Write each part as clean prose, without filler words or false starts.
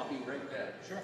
I'll be right back. Sure.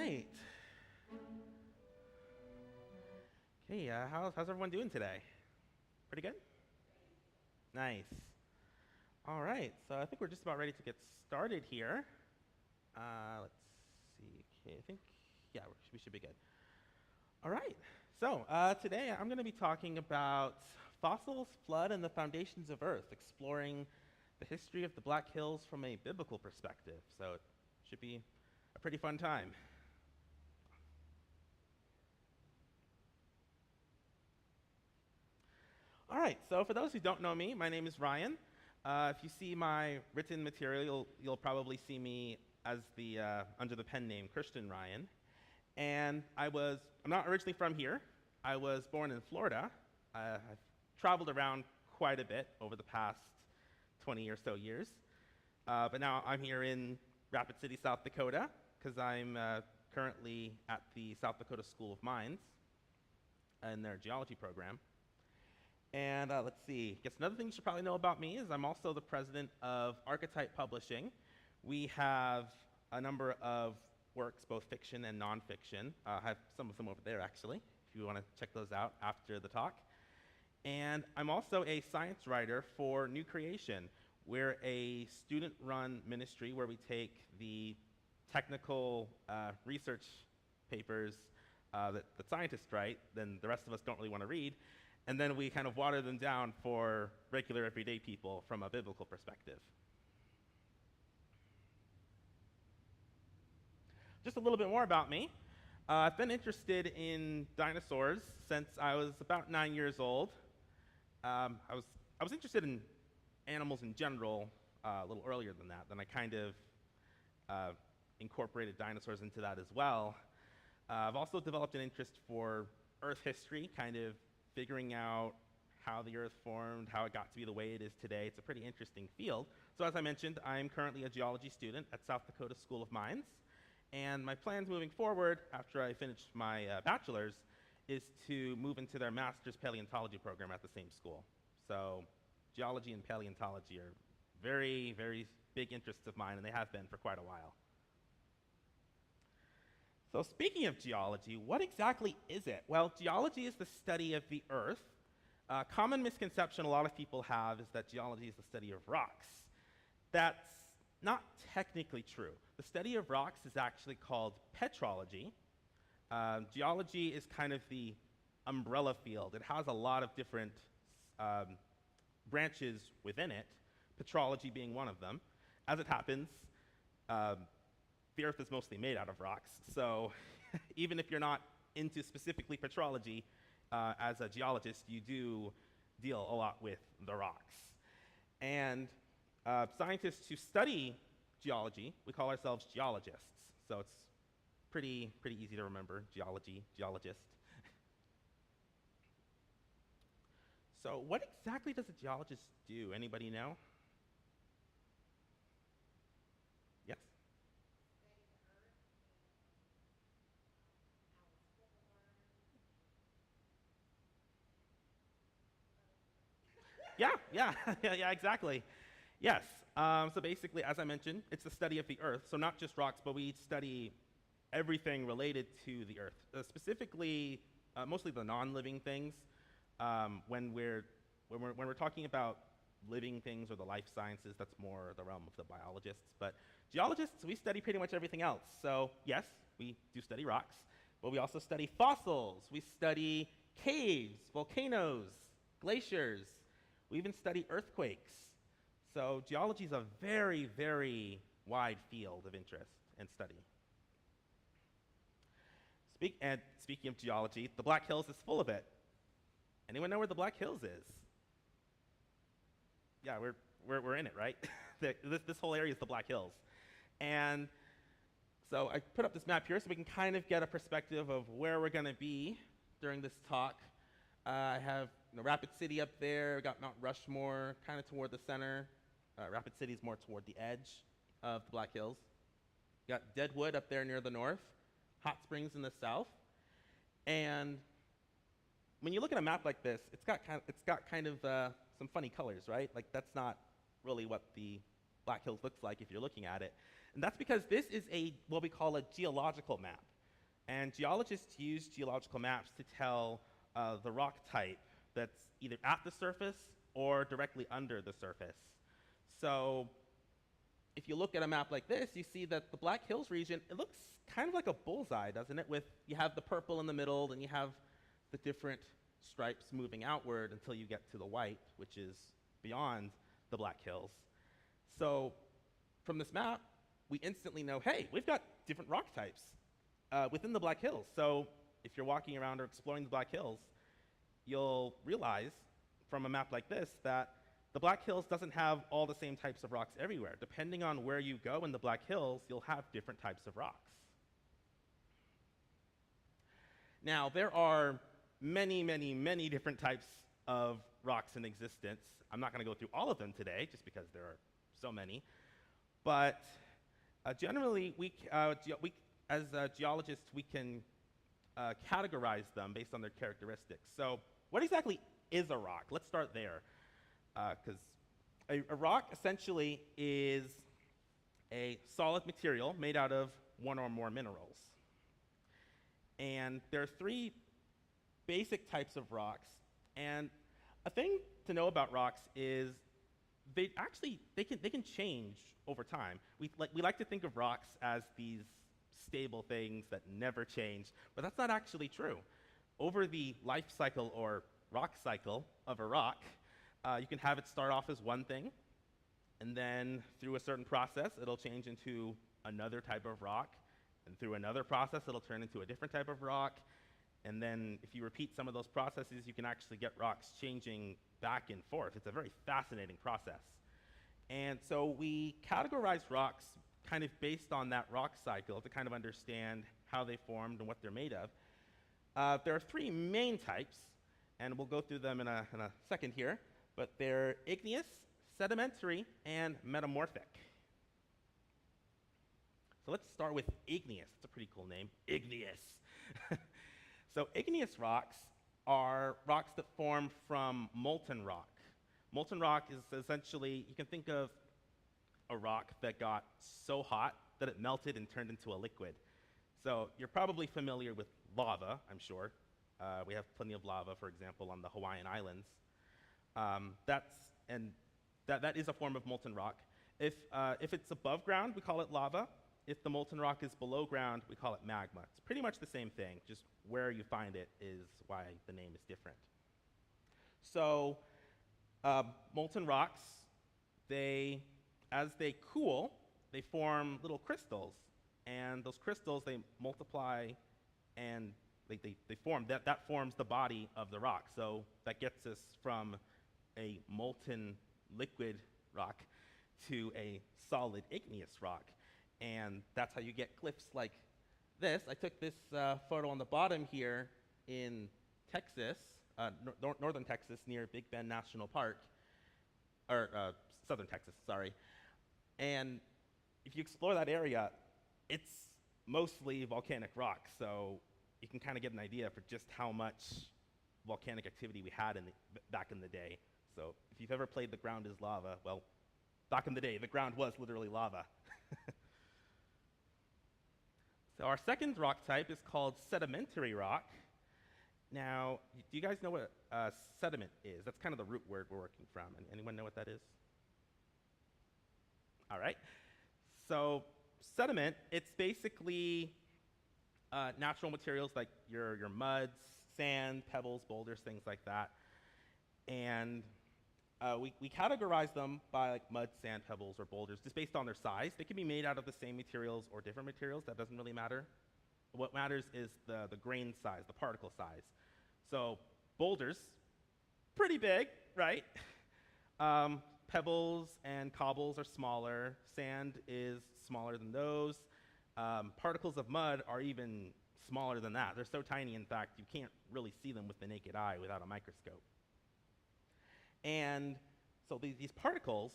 right. Okay, how's everyone doing today? Pretty good? Nice. All right, so I think we're just about ready to get started here. Let's see. Okay, I think, yeah, we should be good. All right, so today I'm going to be talking about fossils, flood, and the foundations of Earth, exploring the history of the Black Hills from a biblical perspective. So it should be a pretty fun time. All right, so for those who don't know me, my name is Ryan. If you see my written material, you'll probably see me as the under the pen name Christian Ryan. And I'm not originally from here. I was born in Florida. I've traveled around quite a bit over the past 20 or so years. But now I'm here in Rapid City, South Dakota, because I'm currently at the South Dakota School of Mines in their geology program. And let's see, I guess another thing you should probably know about me is I'm also the president of Archetype Publishing. We have a number of works, both fiction and nonfiction. I have some of them over there, actually, if you want to check those out after the talk. And I'm also a science writer for New Creation. We're a student-run ministry where we take the technical research papers that scientists write, then the rest of us don't really want to read, and then we kind of water them down for regular, everyday people from a biblical perspective. Just a little bit more about me. I've been interested in dinosaurs since I was about 9 years old. I was interested in animals in general a little earlier than that. Then I kind of incorporated dinosaurs into that as well. I've also developed an interest for Earth history, kind of figuring out how the Earth formed, how it got to be the way it is today. It's a pretty interesting field. So as I mentioned, I'm currently a geology student at South Dakota School of Mines. And my plans moving forward, after I finish my bachelor's, is to move into their master's paleontology program at the same school. So geology and paleontology are very, very big interests of mine, and they have been for quite a while. So speaking of geology, what exactly is it? Well, geology is the study of the Earth. A common misconception a lot of people have is that geology is the study of rocks. That's not technically true. The study of rocks is actually called petrology. Geology is kind of the umbrella field. It has a lot of different branches within it, petrology being one of them. As it happens, the Earth is mostly made out of rocks, so even if you're not into specifically petrology, as a geologist, you do deal a lot with the rocks. And scientists who study geology, we call ourselves geologists, so it's pretty easy to remember, geology, geologist. So what exactly does a geologist do? Anybody know? Yes? Yeah, exactly. Yes. So basically, as I mentioned, it's the study of the Earth. So not just rocks, but we study everything related to the Earth. Specifically, mostly the non-living things. When we're talking about living things or the life sciences, that's more the realm of the biologists. But geologists, we study pretty much everything else. So yes, we do study rocks, but we also study fossils. We study caves, volcanoes, glaciers. We even study earthquakes. So geology is a very, very wide field of interest and study. Speaking of geology, the Black Hills is full of it. Anyone know where the Black Hills is? Yeah, we're in it, right? This whole area is the Black Hills. And so I put up this map here so we can kind of get a perspective of where we're going to be during this talk. I have Rapid City up there. We've got Mount Rushmore kind of toward the center. Rapid City is more toward the edge of the Black Hills. We've got Deadwood up there near the north, Hot Springs in the south. And when you look at a map like this, it's got kind of some funny colors, right? Like that's not really what the Black Hills looks like if you're looking at it. And that's because this is what we call a geological map. And geologists use geological maps to tell the rock type that's either at the surface or directly under the surface. So if you look at a map like this, you see that the Black Hills region, it looks kind of like a bullseye, doesn't it? You have the purple in the middle, and you have the different stripes moving outward until you get to the white, which is beyond the Black Hills. So from this map, we instantly know, hey, we've got different rock types within the Black Hills. So if you're walking around or exploring the Black Hills, you'll realize from a map like this that the Black Hills doesn't have all the same types of rocks everywhere. Depending on where you go in the Black Hills, you'll have different types of rocks. Now, there are many, many, many different types of rocks in existence. I'm not going to go through all of them today, just because there are so many. But generally, as geologists, we can categorize them based on their characteristics. So what exactly is a rock? Let's start there. Because a rock essentially is a solid material made out of one or more minerals. And there are three basic types of rocks. And a thing to know about rocks is they can change over time. We like to think of rocks as these stable things that never change, but that's not actually true. Over the life cycle or rock cycle of a rock, you can have it start off as one thing, and then through a certain process, it'll change into another type of rock, and through another process, it'll turn into a different type of rock, and then if you repeat some of those processes, you can actually get rocks changing back and forth. It's a very fascinating process. And so we categorize rocks kind of based on that rock cycle to kind of understand how they formed and what they're made of. There are three main types, and we'll go through them in a second here, but they're igneous, sedimentary, and metamorphic. So let's start with igneous. It's a pretty cool name, igneous. So igneous rocks are rocks that form from molten rock. Molten rock is essentially, you can think of a rock that got so hot that it melted and turned into a liquid. So you're probably familiar with lava, I'm sure. We have plenty of lava, for example, on the Hawaiian Islands. That is a form of molten rock. If it's above ground, we call it lava. If the molten rock is below ground, we call it magma. It's pretty much the same thing, just where you find it is why the name is different. So molten rocks, as they cool, they form little crystals. And those crystals, they multiply and they form. That forms the body of the rock. So that gets us from a molten liquid rock to a solid igneous rock. And that's how you get cliffs like this. I took this photo on the bottom here in Texas, northern Texas, near Big Bend National Park, or southern Texas, sorry. And if you explore that area, it's mostly volcanic rock, so you can kind of get an idea for just how much volcanic activity we had back in the day. So if you've ever played The Ground is Lava, well, back in the day, the ground was literally lava. So our second rock type is called sedimentary rock. Now, do you guys know what sediment is? That's kind of the root word we're working from. Anyone know what that is? All right. So sediment, it's basically natural materials like your muds, sand, pebbles, boulders, things like that. And we categorize them by like mud, sand, pebbles, or boulders just based on their size. They can be made out of the same materials or different materials. That doesn't really matter. What matters is the grain size, the particle size. So boulders, pretty big, right? Pebbles and cobbles are smaller. Sand is smaller than those. Particles of mud are even smaller than that. They're so tiny, in fact, you can't really see them with the naked eye without a microscope. And so these particles,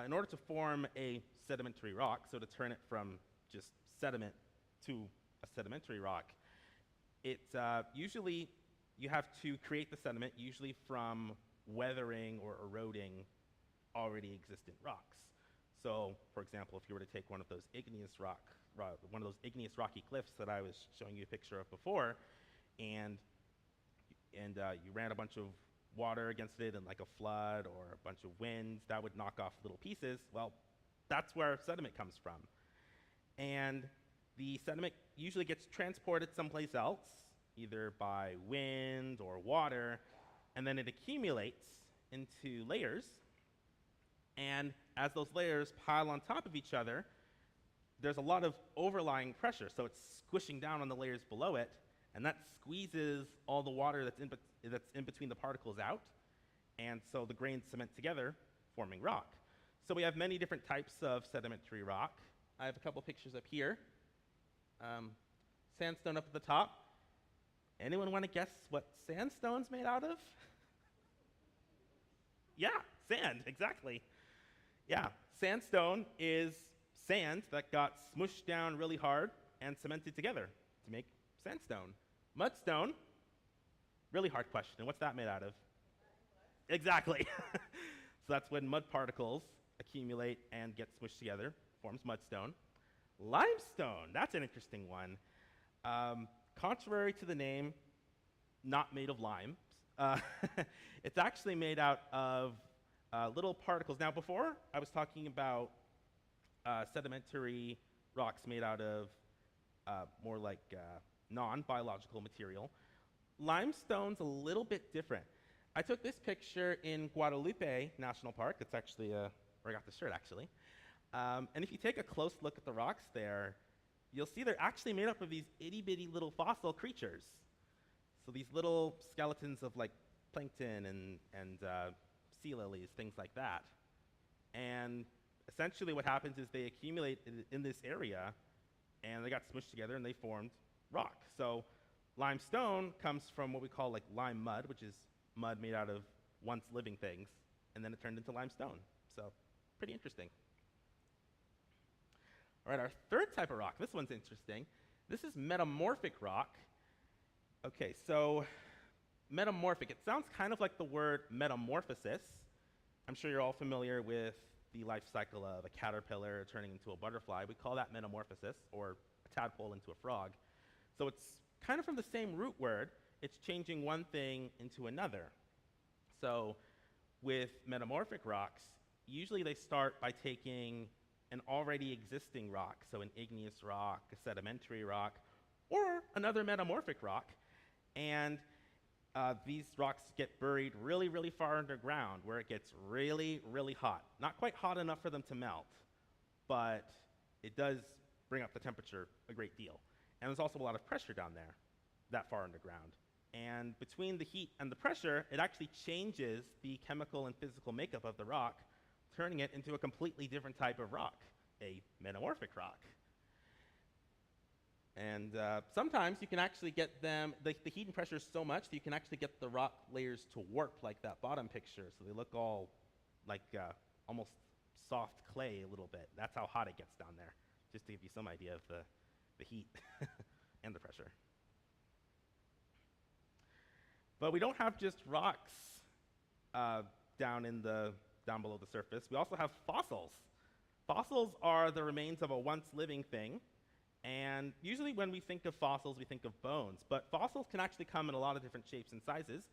in order to form a sedimentary rock, so to turn it from just sediment to a sedimentary rock, it's usually you have to create the sediment usually from weathering or eroding already existent rocks. So, for example, if you were to take one of those igneous one of those igneous rocky cliffs that I was showing you a picture of before, and you ran a bunch of water against it and like a flood or a bunch of winds, that would knock off little pieces. Well, that's where sediment comes from. And the sediment usually gets transported someplace else, either by wind or water, and then it accumulates into layers. And as those layers pile on top of each other, there's a lot of overlying pressure, so it's squishing down on the layers below it, and that squeezes all the water that's in between the particles out, and so the grains cement together, forming rock. So we have many different types of sedimentary rock. I have a couple pictures up here. Sandstone up at the top. Anyone want to guess what sandstone's made out of? Yeah, sand, exactly. Yeah, sandstone is sand that got smushed down really hard and cemented together to make sandstone. Mudstone, really hard question. What's that made out of? Exactly. So that's when mud particles accumulate and get smushed together, forms mudstone. Limestone, that's an interesting one. Contrary to the name, not made of lime. It's actually made out of little particles. Now before, I was talking about sedimentary rocks made out of more like non-biological material. Limestone's a little bit different. I took this picture in Guadalupe National Park. It's actually where I got the shirt, actually. And if you take a close look at the rocks there, you'll see they're actually made up of these itty-bitty little fossil creatures. So these little skeletons of like plankton and sea lilies, things like that. And essentially what happens is they accumulate in this area, and they got smushed together and they formed rock. So limestone comes from what we call like lime mud, which is mud made out of once living things, and then it turned into limestone. So pretty interesting. All right, our third type of rock, this one's interesting. This is metamorphic rock. Okay, so metamorphic, it sounds kind of like the word metamorphosis. I'm sure you're all familiar with the life cycle of a caterpillar turning into a butterfly. We call that metamorphosis, or a tadpole into a frog. So it's kind of from the same root word. It's changing one thing into another. So with metamorphic rocks, usually they start by taking an already existing rock, so an igneous rock, a sedimentary rock, or another metamorphic rock, and these rocks get buried really, really far underground where it gets really, really hot. Not quite hot enough for them to melt, but it does bring up the temperature a great deal. And there's also a lot of pressure down there, that far underground. And between the heat and the pressure, it actually changes the chemical and physical makeup of the rock, turning it into a completely different type of rock, a metamorphic rock. And sometimes you can actually get them, the heat and pressure is so much that you can actually get the rock layers to warp like that bottom picture, so they look all like almost soft clay a little bit. That's how hot it gets down there, just to give you some idea of the heat and the pressure. But we don't have just rocks down below the surface. We also have fossils. Fossils are the remains of a once living thing. And usually when we think of fossils, we think of bones. But fossils can actually come in a lot of different shapes and sizes.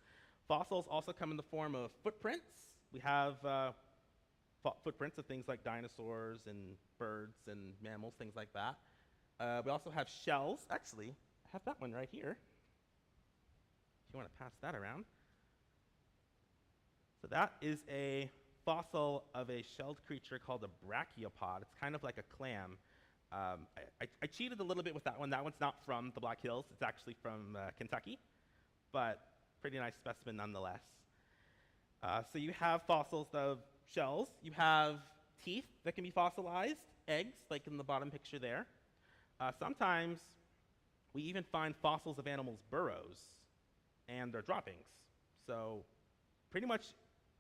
Fossils also come in the form of footprints. We have footprints of things like dinosaurs and birds and mammals, things like that. We also have shells. Actually, I have that one right here, if you want to pass that around. So that is a fossil of a shelled creature called a brachiopod. It's kind of like a clam. I cheated a little bit with that one. That one's not from the Black Hills. It's actually from Kentucky, but pretty nice specimen nonetheless. So you have fossils of shells. You have teeth that can be fossilized, eggs, like in the bottom picture there. Sometimes we even find fossils of animals' burrows and their droppings. So pretty much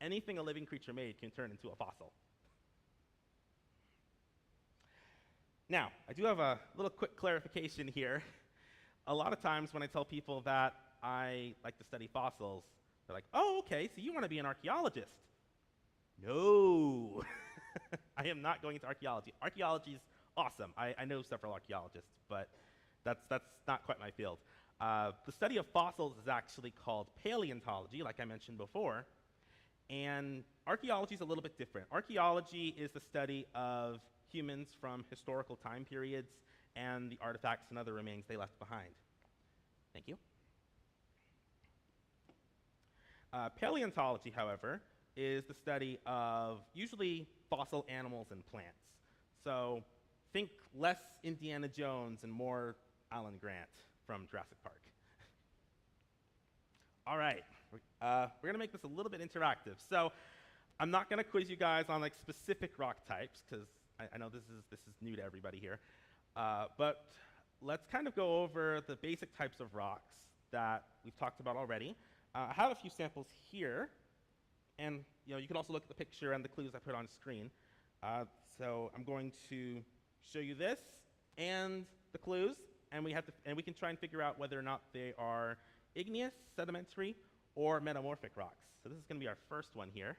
anything a living creature made can turn into a fossil. Now, I do have a little quick clarification here. A lot of times when I tell people that I like to study fossils, they're like, oh, okay, so you want to be an archaeologist. No, I am not going into archaeology. Archaeology is awesome. I know several archaeologists, but that's not quite my field. The study of fossils is actually called paleontology, like I mentioned before, and archaeology is a little bit different. Archaeology is the study of humans from historical time periods and the artifacts and other remains they left behind. Thank you. Paleontology, however, is the study of usually fossil animals and plants. So think less Indiana Jones and more Alan Grant from Jurassic Park. All right, we're going to make this a little bit interactive. So I'm not going to quiz you guys on like specific rock types, because I know this is new to everybody here. But let's kind of go over the basic types of rocks that we've talked about already. I have a few samples here, and you can also look at the picture and the clues I put on screen. So I'm going to show you this and the clues, and we can try and figure out whether or not they are igneous, sedimentary, or metamorphic rocks. So this is going to be our first one here.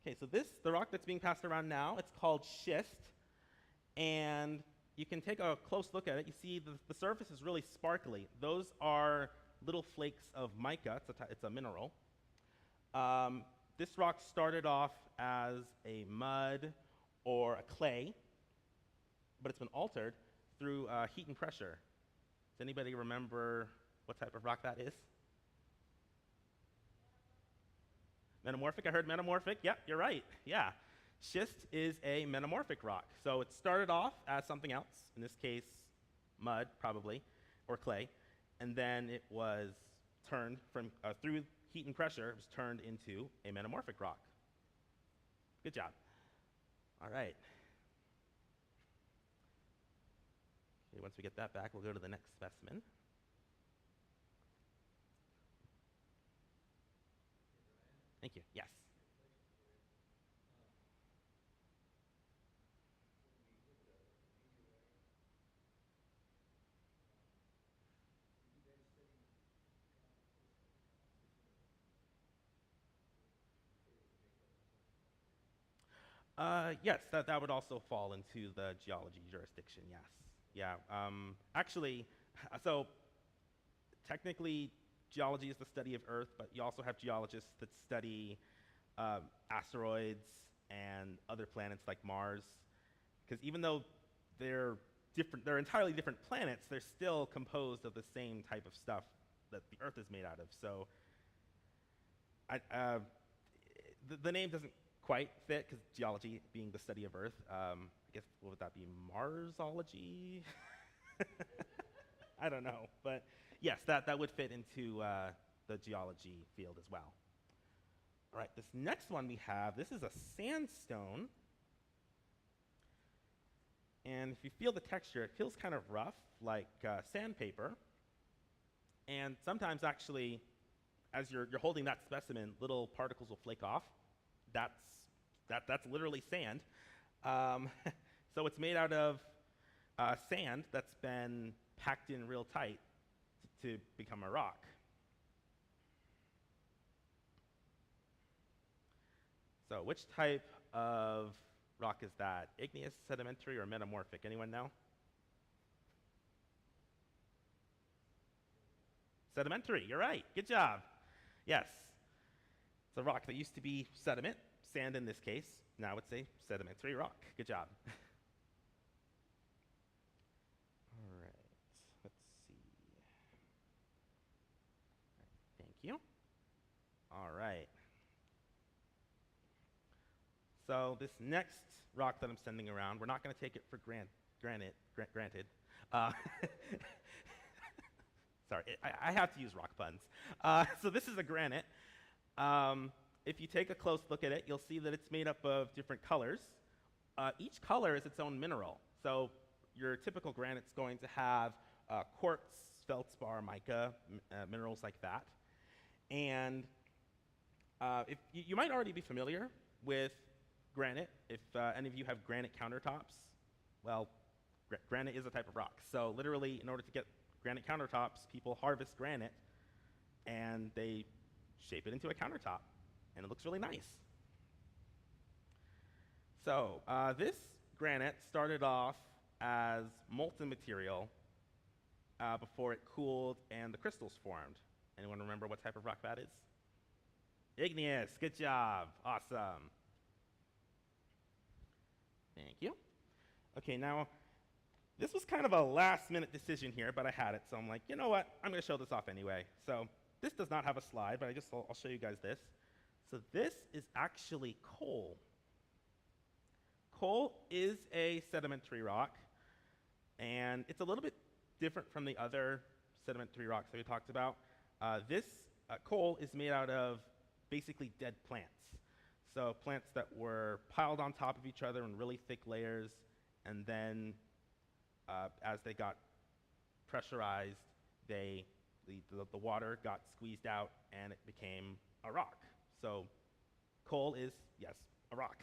Okay, so the rock that's being passed around now, it's called schist. And you can take a close look at it. You see the surface is really sparkly. Those are little flakes of mica. It's a mineral. This rock started off as a mud or a clay, but it's been altered through heat and pressure. Does anybody remember what type of rock that is? Metamorphic, I heard metamorphic. Yep, you're right, yeah. Schist is a metamorphic rock. So it started off as something else, in this case, mud, probably, or clay, and then it was turned from, through heat and pressure, it was turned into a metamorphic rock. Good job. All right. Okay, once we get that back, we'll go to the next specimen. Thank you, yes. Yes, that would also fall into the geology jurisdiction, yes. Yeah, actually, so technically geology is the study of Earth, but you also have geologists that study asteroids and other planets like Mars, because even though they're entirely different planets, they're still composed of the same type of stuff that the Earth is made out of. So the name doesn't quite fit, because geology being the study of Earth. I guess, what would that be, Marsology? I don't know, but yes, that would fit into the geology field as well. All right, this next one we have, this is a sandstone. And if you feel the texture, it feels kind of rough, like sandpaper. And sometimes actually, as you're holding that specimen, little particles will flake off. That's literally sand. So it's made out of sand that's been packed in real tight to become a rock. So which type of rock is that? Igneous, sedimentary, or metamorphic? Anyone know? Sedimentary, you're right. Good job. Yes. It's a rock that used to be sediment, sand in this case. Now it's a sedimentary rock. Good job. All right. Let's see. Thank you. All right. So this next rock that I'm sending around, we're not going to take it for granted. Sorry, I have to use rock puns. So this is a granite. If you take a close look at it, you'll see that it's made up of different colors. Each color is its own mineral. So your typical granite's going to have quartz, feldspar, mica, minerals like that. And if you might already be familiar with granite. If any of you have granite countertops, well, granite is a type of rock. So literally, in order to get granite countertops, people harvest granite, and they shape it into a countertop, and it looks really nice. So this granite started off as molten material before it cooled and the crystals formed. Anyone remember what type of rock that is? Igneous. Good job. Awesome. Thank you. Okay, now this was kind of a last-minute decision here, but I had it, so I'm like, you know what? I'm going to show this off anyway. So this does not have a slide, but I'll show you guys this. So this is actually coal. Coal is a sedimentary rock, and it's a little bit different from the other sedimentary rocks that we talked about. This coal is made out of basically dead plants. So plants that were piled on top of each other in really thick layers, and then as they got pressurized, the water got squeezed out and it became a rock. So coal is, yes, a rock.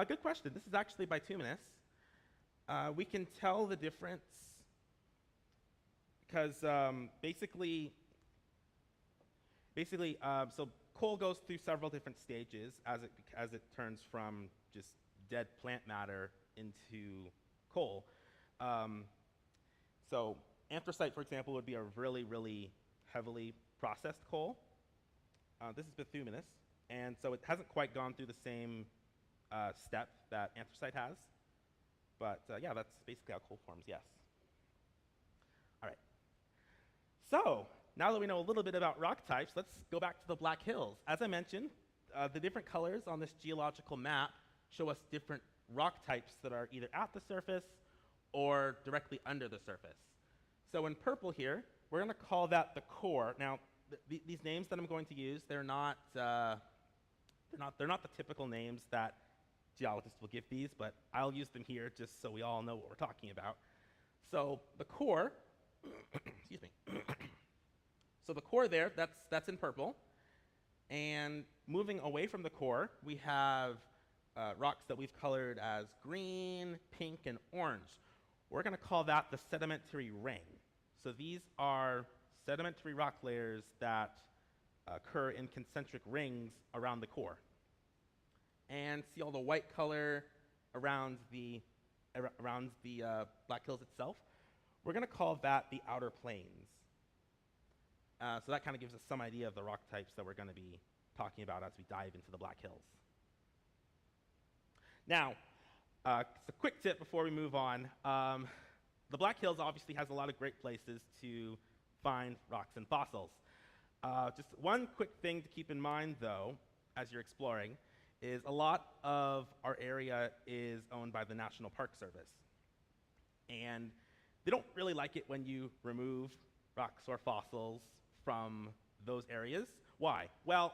Good question. This is actually bituminous. We can tell the difference because so coal goes through several different stages as it turns from just dead plant matter into coal. So anthracite, for example, would be a really, really heavily processed coal. This is bituminous, and so it hasn't quite gone through the same step that anthracite has. But yeah, that's basically how coal forms, yes. All right. So now that we know a little bit about rock types, let's go back to the Black Hills. As I mentioned, the different colors on this geological map show us different rock types that are either at the surface or directly under the surface. So in purple here, we're going to call that the core. Now, these names that I'm going to use, they're not the typical names that geologists will give these, but I'll use them here just so we all know what we're talking about. So the core, excuse me. So the core there, that's in purple. And moving away from the core, we have rocks that we've colored as green, pink, and orange. We're going to call that the sedimentary ring. So these are sedimentary rock layers that occur in concentric rings around the core. And see all the white color around the Black Hills itself? We're going to call that the outer plains. So that kind of gives us some idea of the rock types that we're going to be talking about as we dive into the Black Hills. Now, just a quick tip before we move on. The Black Hills obviously has a lot of great places to find rocks and fossils. Just one quick thing to keep in mind, though, as you're exploring, is a lot of our area is owned by the National Park Service. And they don't really like it when you remove rocks or fossils from those areas. Why? Well,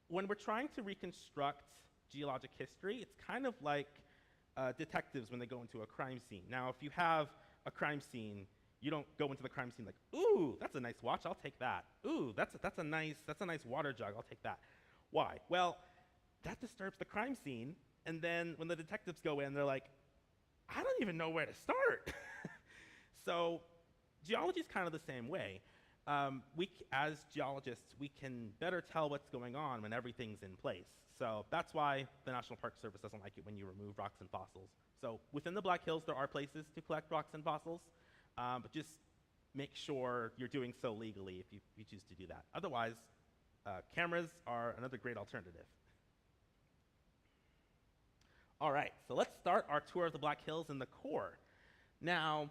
when we're trying to reconstruct geologic history, it's kind of like detectives when they go into a crime scene. Now, if you have a crime scene, you don't go into the crime scene like, ooh, that's a nice watch, I'll take that. Ooh, that's a nice water jug, I'll take that. Why? Well, that disturbs the crime scene, and then when the detectives go in, they're like, I don't even know where to start. So geology is kind of the same way. As geologists, we can better tell what's going on when everything's in place. So that's why the National Park Service doesn't like it when you remove rocks and fossils. So within the Black Hills, there are places to collect rocks and fossils, but just make sure you're doing so legally if you choose to do that. Otherwise, cameras are another great alternative. All right, so let's start our tour of the Black Hills in the core. Now,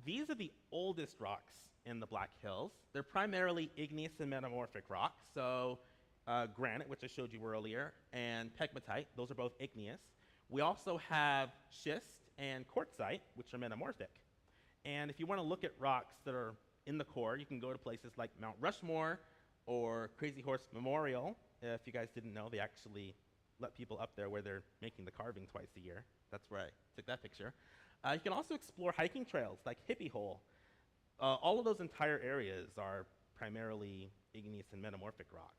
these are the oldest rocks in the Black Hills. They're primarily igneous and metamorphic rocks, so granite, which I showed you earlier, and pegmatite, those are both igneous. We also have schist and quartzite, which are metamorphic. And if you want to look at rocks that are in the core, you can go to places like Mount Rushmore or Crazy Horse Memorial. If you guys didn't know, they actually let people up there where they're making the carving twice a year. That's where I took that picture. You can also explore hiking trails like Hippie Hole. All of those entire areas are primarily igneous and metamorphic rock.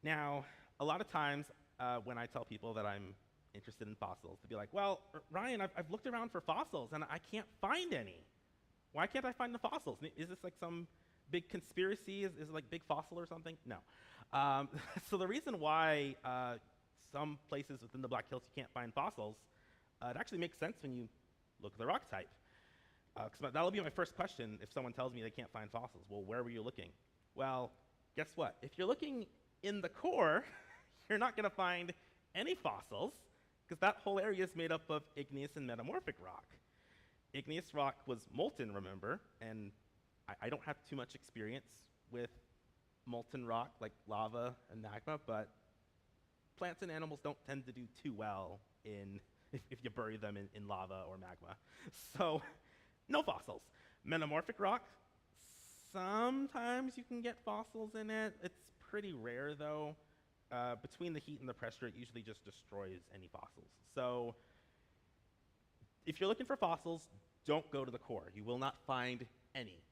Now, a lot of times when I tell people that I'm interested in fossils, they'll be like, well, Ryan, I've looked around for fossils and I can't find any. Why can't I find the fossils? Is this like some big conspiracy? Is it like Big Fossil or something? No. So the reason why some places within the Black Hills you can't find fossils, it actually makes sense when you look at the rock type. 'Cause that'll be my first question if someone tells me they can't find fossils. Well, where were you looking? Well, guess what? If you're looking in the core, you're not going to find any fossils, because that whole area is made up of igneous and metamorphic rock. Igneous rock was molten, remember, and I don't have too much experience with molten rock like lava and magma, but plants and animals don't tend to do too well if you bury them in lava or magma. So, no fossils. Metamorphic rock, sometimes you can get fossils in it. It's pretty rare, though. Between the heat and the pressure, it usually just destroys any fossils. So if you're looking for fossils, don't go to the core. You will not find any.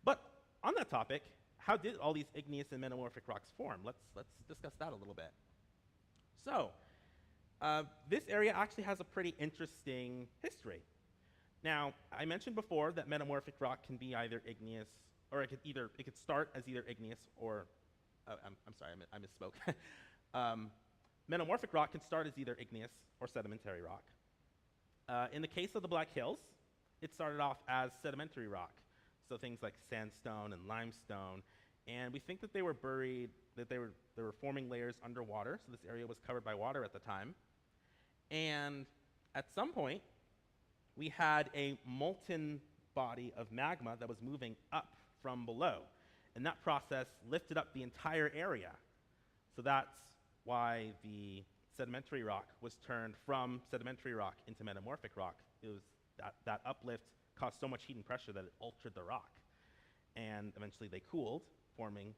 But on that topic, how did all these igneous and metamorphic rocks form? Let's discuss that a little bit. So this area actually has a pretty interesting history. Now, I mentioned before that metamorphic rock can be either igneous, or it could start as either igneous or I'm sorry, I misspoke. Metamorphic rock can start as either igneous or sedimentary rock. In the case of the Black Hills, it started off as sedimentary rock, so things like sandstone and limestone, and we think that they were buried, that they were forming layers underwater, so this area was covered by water at the time. And at some point, we had a molten body of magma that was moving up from below. And that process lifted up the entire area. So that's why the sedimentary rock was turned from sedimentary rock into metamorphic rock. It was that uplift caused so much heat and pressure that it altered the rock. And eventually they cooled, forming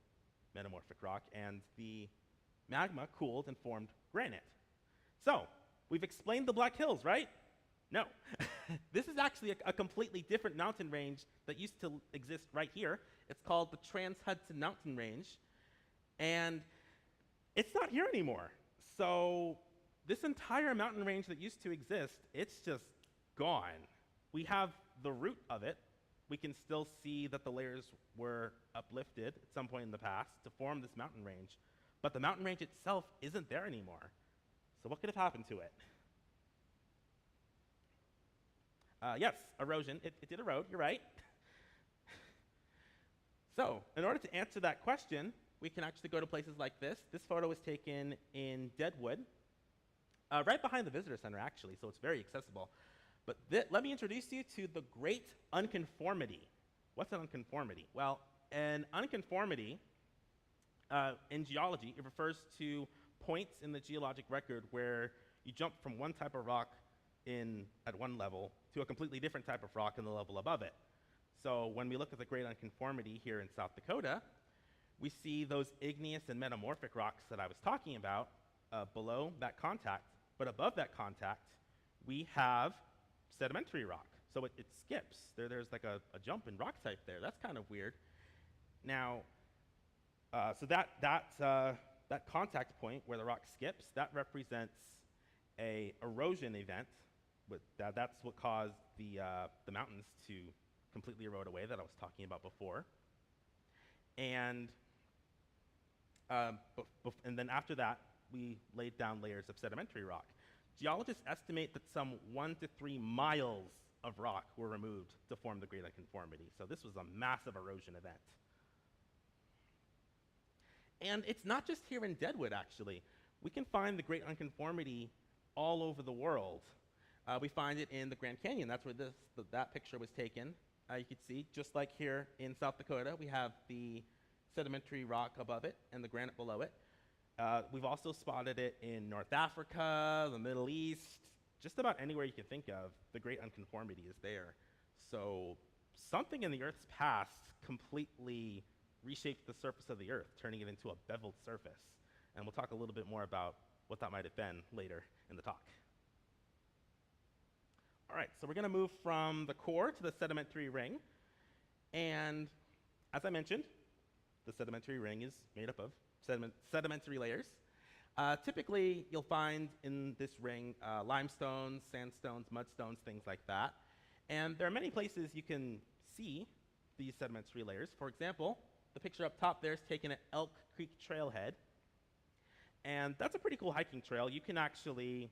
metamorphic rock, and the magma cooled and formed granite. So, we've explained the Black Hills, right? No. This is actually a completely different mountain range that used to exist right here. It's called the Trans-Hudson Mountain Range, and it's not here anymore. So this entire mountain range that used to exist, it's just gone. We have the root of it. We can still see that the layers were uplifted at some point in the past to form this mountain range, but the mountain range itself isn't there anymore. So what could have happened to it? Yes, erosion. It did erode, you're right. So, in order to answer that question, we can actually go to places like this. This photo was taken in Deadwood, right behind the visitor center, actually, so it's very accessible. But let me introduce you to the Great Unconformity. What's an unconformity? Well, an unconformity in geology, it refers to points in the geologic record where you jump from one type of rock at one level to a completely different type of rock in the level above it. So when we look at the Great Unconformity here in South Dakota, we see those igneous and metamorphic rocks that I was talking about below that contact, but above that contact, we have sedimentary rock. So it skips. There's like a jump in rock type there. That's kind of weird. Now, so that contact point where the rock skips, that represents a erosion event. That's what caused the mountains to completely erode away that I was talking about before. And then after that, we laid down layers of sedimentary rock. Geologists estimate that some 1 to 3 miles of rock were removed to form the Great Unconformity. So this was a massive erosion event. And it's not just here in Deadwood, actually. We can find the Great Unconformity all over the world. We find it in the Grand Canyon. That's where that picture was taken. You can see, just like here in South Dakota, we have the sedimentary rock above it and the granite below it. We've also spotted it in North Africa, the Middle East, just about anywhere you can think of. The Great Unconformity is there. So something in the Earth's past completely reshaped the surface of the Earth, turning it into a beveled surface. And we'll talk a little bit more about what that might have been later in the talk. All right, so we're going to move from the core to the sedimentary ring. And as I mentioned, the sedimentary ring is made up of sedimentary layers. Typically, you'll find in this ring limestones, sandstones, mudstones, things like that. And there are many places you can see these sedimentary layers. For example, the picture up top there is taken at Elk Creek Trailhead. And that's a pretty cool hiking trail. You can actually,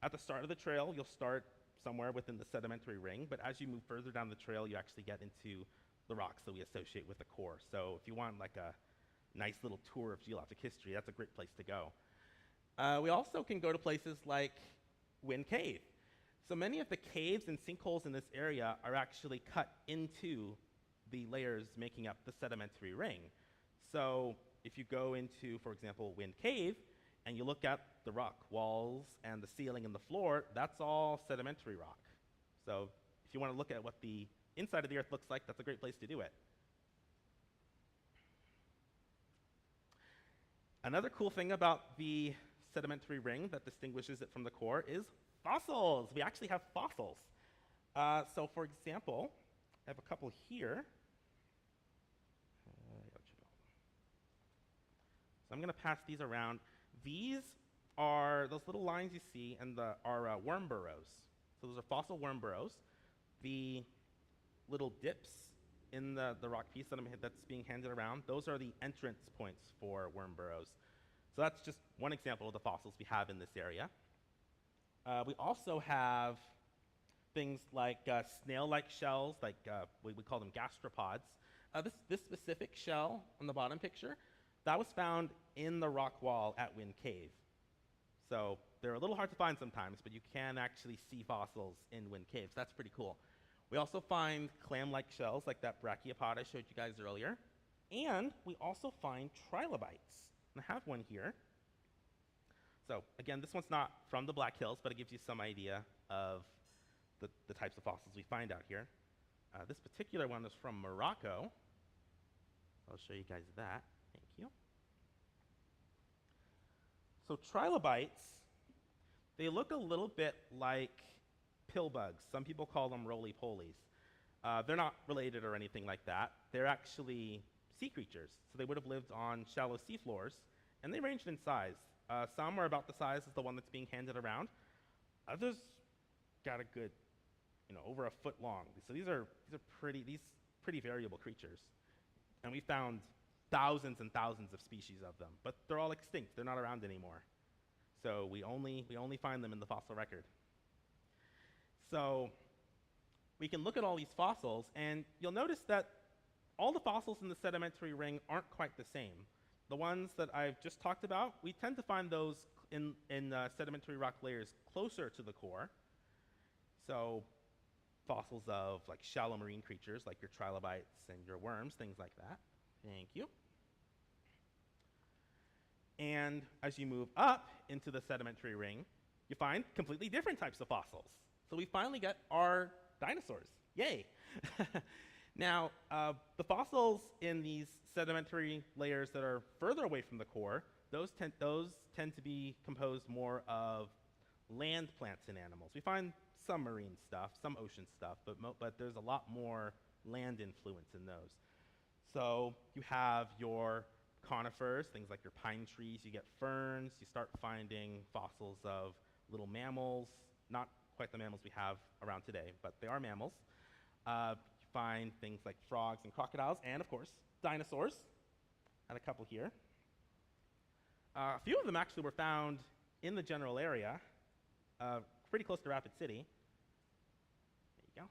at the start of the trail, you'll start somewhere within the sedimentary ring, but as you move further down the trail, you actually get into the rocks that we associate with the core. So if you want like a nice little tour of geologic history, that's a great place to go. We also can go to places like Wind Cave. So many of the caves and sinkholes in this area are actually cut into the layers making up the sedimentary ring. So if you go into, for example, Wind Cave, and you look at the rock walls and the ceiling and the floor, that's all sedimentary rock. So if you want to look at what the inside of the earth looks like, that's a great place to do it. Another cool thing about the sedimentary ring that distinguishes it from the core is fossils. We actually have fossils. So for example, I have a couple here. So I'm going to pass these around. These are those little lines you see, and are worm burrows. So those are fossil worm burrows. The little dips in the rock piece that's being handed around, those are the entrance points for worm burrows. So that's just one example of the fossils we have in this area. We also have things like snail-like shells, like we call them gastropods. This specific shell on the bottom picture, that was found in the rock wall at Wind Cave. So they're a little hard to find sometimes, but you can actually see fossils in Wind Caves. That's pretty cool. We also find clam-like shells like that brachiopod I showed you guys earlier. And we also find trilobites. And I have one here. So again, this one's not from the Black Hills, but it gives you some idea of the types of fossils we find out here. This particular one is from Morocco. I'll show you guys that. Thank you. So trilobites, they look a little bit like pill bugs. Some people call them roly-polies. They're not related or anything like that. They're actually sea creatures. So they would have lived on shallow seafloors, and they ranged in size. Some are about the size as the one that's being handed around. Others got a good, over a foot long. So these are pretty variable creatures. And we found thousands and thousands of species of them, but they're all extinct. They're not around anymore. So we only find them in the fossil record. So we can look at all these fossils, and you'll notice that all the fossils in the sedimentary ring aren't quite the same. The ones that I've just talked about, we tend to find those in sedimentary rock layers closer to the core. So fossils of like shallow marine creatures like your trilobites and your worms, things like that. Thank you. And as you move up into the sedimentary ring, you find completely different types of fossils. So we finally get our dinosaurs. Yay! Now, the fossils in these sedimentary layers that are further away from the core, those tend to be composed more of land plants and animals. We find some marine stuff, some ocean stuff, but there's a lot more land influence in those. So you have your conifers, things like your pine trees, you get ferns, you start finding fossils of little mammals, not quite the mammals we have around today, but they are mammals. You find things like frogs and crocodiles, and of course, dinosaurs. And a couple here. A few of them actually were found in the general area, pretty close to Rapid City. There you go.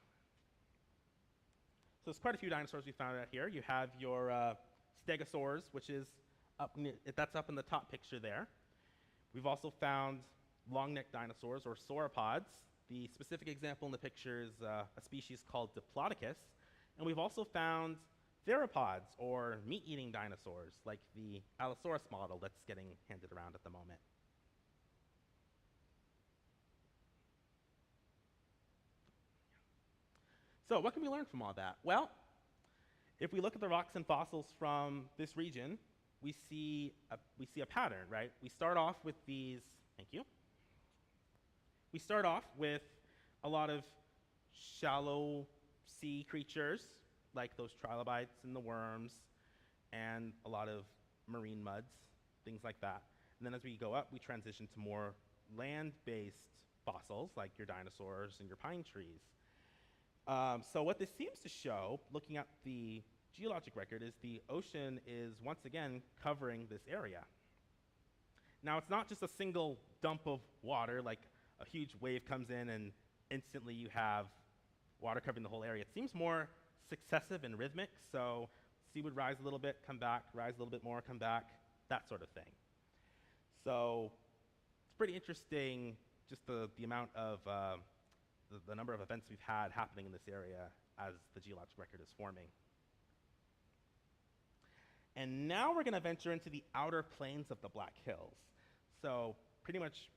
So there's quite a few dinosaurs we found out here. You have your stegosaurs, which is that's up in the top picture there. We've also found long-necked dinosaurs, or sauropods. The specific example in the picture is a species called Diplodocus. And we've also found theropods, or meat-eating dinosaurs, like the Allosaurus model that's getting handed around at the moment. So what can we learn from all that? Well, if we look at the rocks and fossils from this region, we see a pattern, right? We start off with these, thank you. We start off with a lot of shallow sea creatures, like those trilobites and the worms, and a lot of marine muds, things like that. And then as we go up, we transition to more land-based fossils, like your dinosaurs and your pine trees. So what this seems to show, looking at the geologic record, is the ocean is once again covering this area. Now, it's not just a single dump of water, like a huge wave comes in and instantly you have water covering the whole area. It seems more successive and rhythmic, so sea would rise a little bit, come back, rise a little bit more, come back, that sort of thing. So it's pretty interesting, just the amount of, the number of events we've had happening in this area as the geologic record is forming. And now we're going to venture into the outer plains of the Black Hills. So pretty much,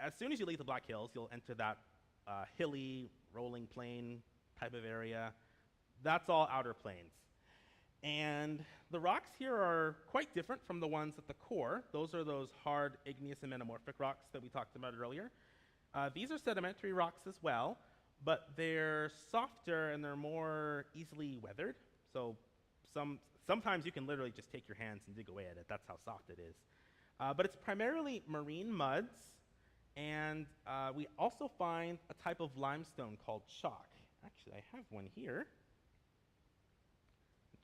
as soon as you leave the Black Hills, you'll enter that hilly, rolling plain type of area. That's all outer plains. And the rocks here are quite different from the ones at the core. Those are those hard igneous and metamorphic rocks that we talked about earlier. These are sedimentary rocks as well, but they're softer and they're more easily weathered. So sometimes you can literally just take your hands and dig away at it. That's how soft it is. But it's primarily marine muds, and we also find a type of limestone called chalk. Actually, I have one here.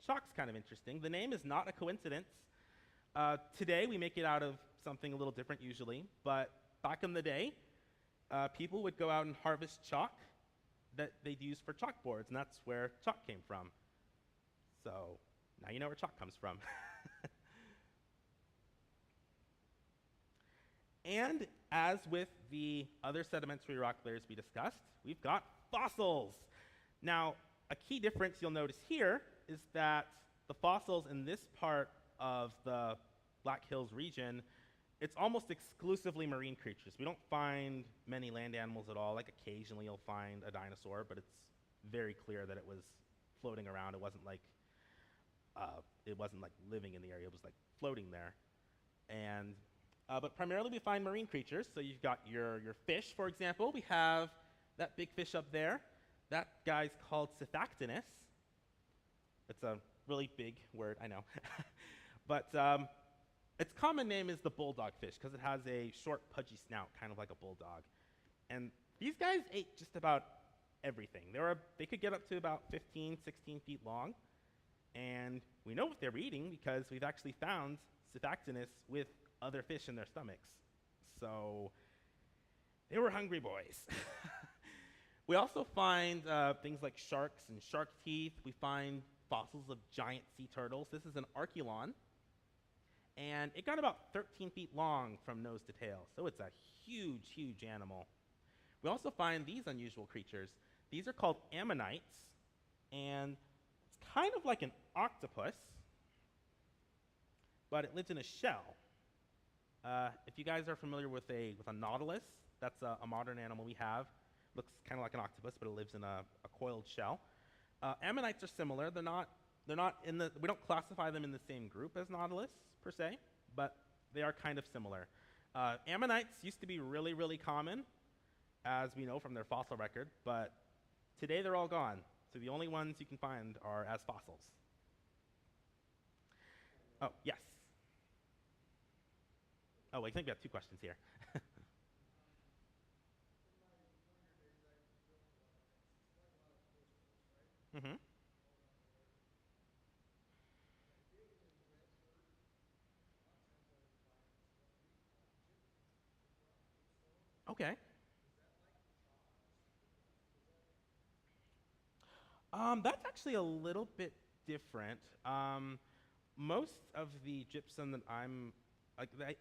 Chalk's kind of interesting. The name is not a coincidence. Today, we make it out of something a little different usually, but back in the day, people would go out and harvest chalk that they'd use for chalkboards, and that's where chalk came from. So now you know where chalk comes from. And as with the other sedimentary rock layers we discussed, we've got fossils. Now, a key difference you'll notice here is that the fossils in this part of the Black Hills region, it's almost exclusively marine creatures. We don't find many land animals at all. Like occasionally you'll find a dinosaur, but it's very clear that it was floating around. It wasn't like living in the area. It was like floating there. And but primarily we find marine creatures. So you've got your fish, for example. We have that big fish up there. That guy's called Cephactinus. It's a really big word, I know. But its common name is the bulldog fish because it has a short, pudgy snout, kind of like a bulldog. And these guys ate just about everything. They could get up to about 15, 16 feet long. And we know what they were eating because we've actually found Cephactinus with other fish in their stomachs. So they were hungry boys. We also find things like sharks and shark teeth. We find fossils of giant sea turtles. This is an archelon. And it got about 13 feet long from nose to tail. So it's a huge, huge animal. We also find these unusual creatures. These are called ammonites. And it's kind of like an octopus, but it lives in a shell. If you guys are familiar with a nautilus, that's a modern animal we have. Looks kind of like an octopus, but it lives in a coiled shell. Ammonites are similar. They're not we don't classify them in the same group as nautilus per se, but they are kind of similar. Ammonites used to be really, really common, as we know from their fossil record, but today they're all gone. So the only ones you can find are as fossils. Oh, yes. Oh, I think we have two questions here. Mm-hmm. Okay. That's actually a little bit different. Most of the gypsum that I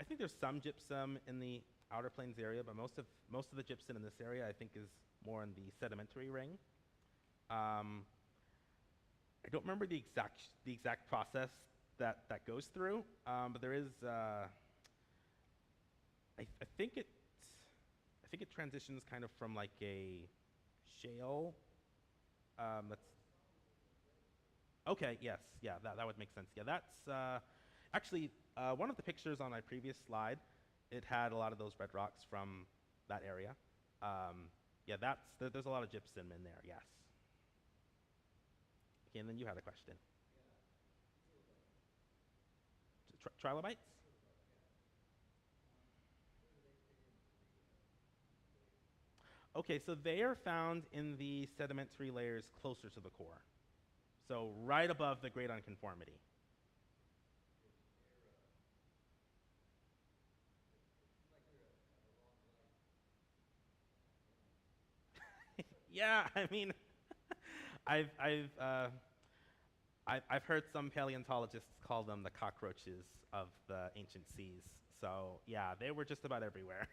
think there's some gypsum in the outer plains area, but most of the gypsum in this area I think is more in the sedimentary ring. I don't remember the exact process that goes through, but there is. I think it transitions kind of from like a shale. That's okay. Yes, yeah, that would make sense. Yeah, that's actually one of the pictures on my previous slide. It had a lot of those red rocks from that area. Yeah, there's a lot of gypsum in there, yes. Okay, and then you had a question. Trilobites? Okay, so they are found in the sedimentary layers closer to the core. So right above the great unconformity. Yeah, I mean, I've, I've, uh, I've heard some paleontologists call them the cockroaches of the ancient seas. So yeah, they were just about everywhere.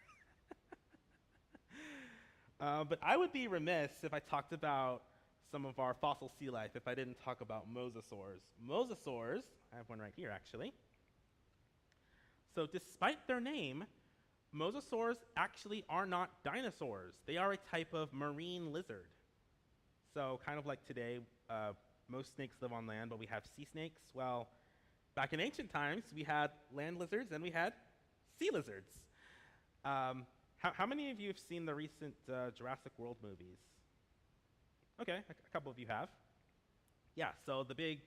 But I would be remiss if I talked about some of our fossil sea life if I didn't talk about mosasaurs. Mosasaurs, I have one right here actually. So despite their name, mosasaurs actually are not dinosaurs. They are a type of marine lizard. So kind of like today, most snakes live on land, but we have sea snakes. Well, back in ancient times, we had land lizards and we had sea lizards. How many of you have seen the recent Jurassic World movies? Okay, a couple of you have. Yeah, so the big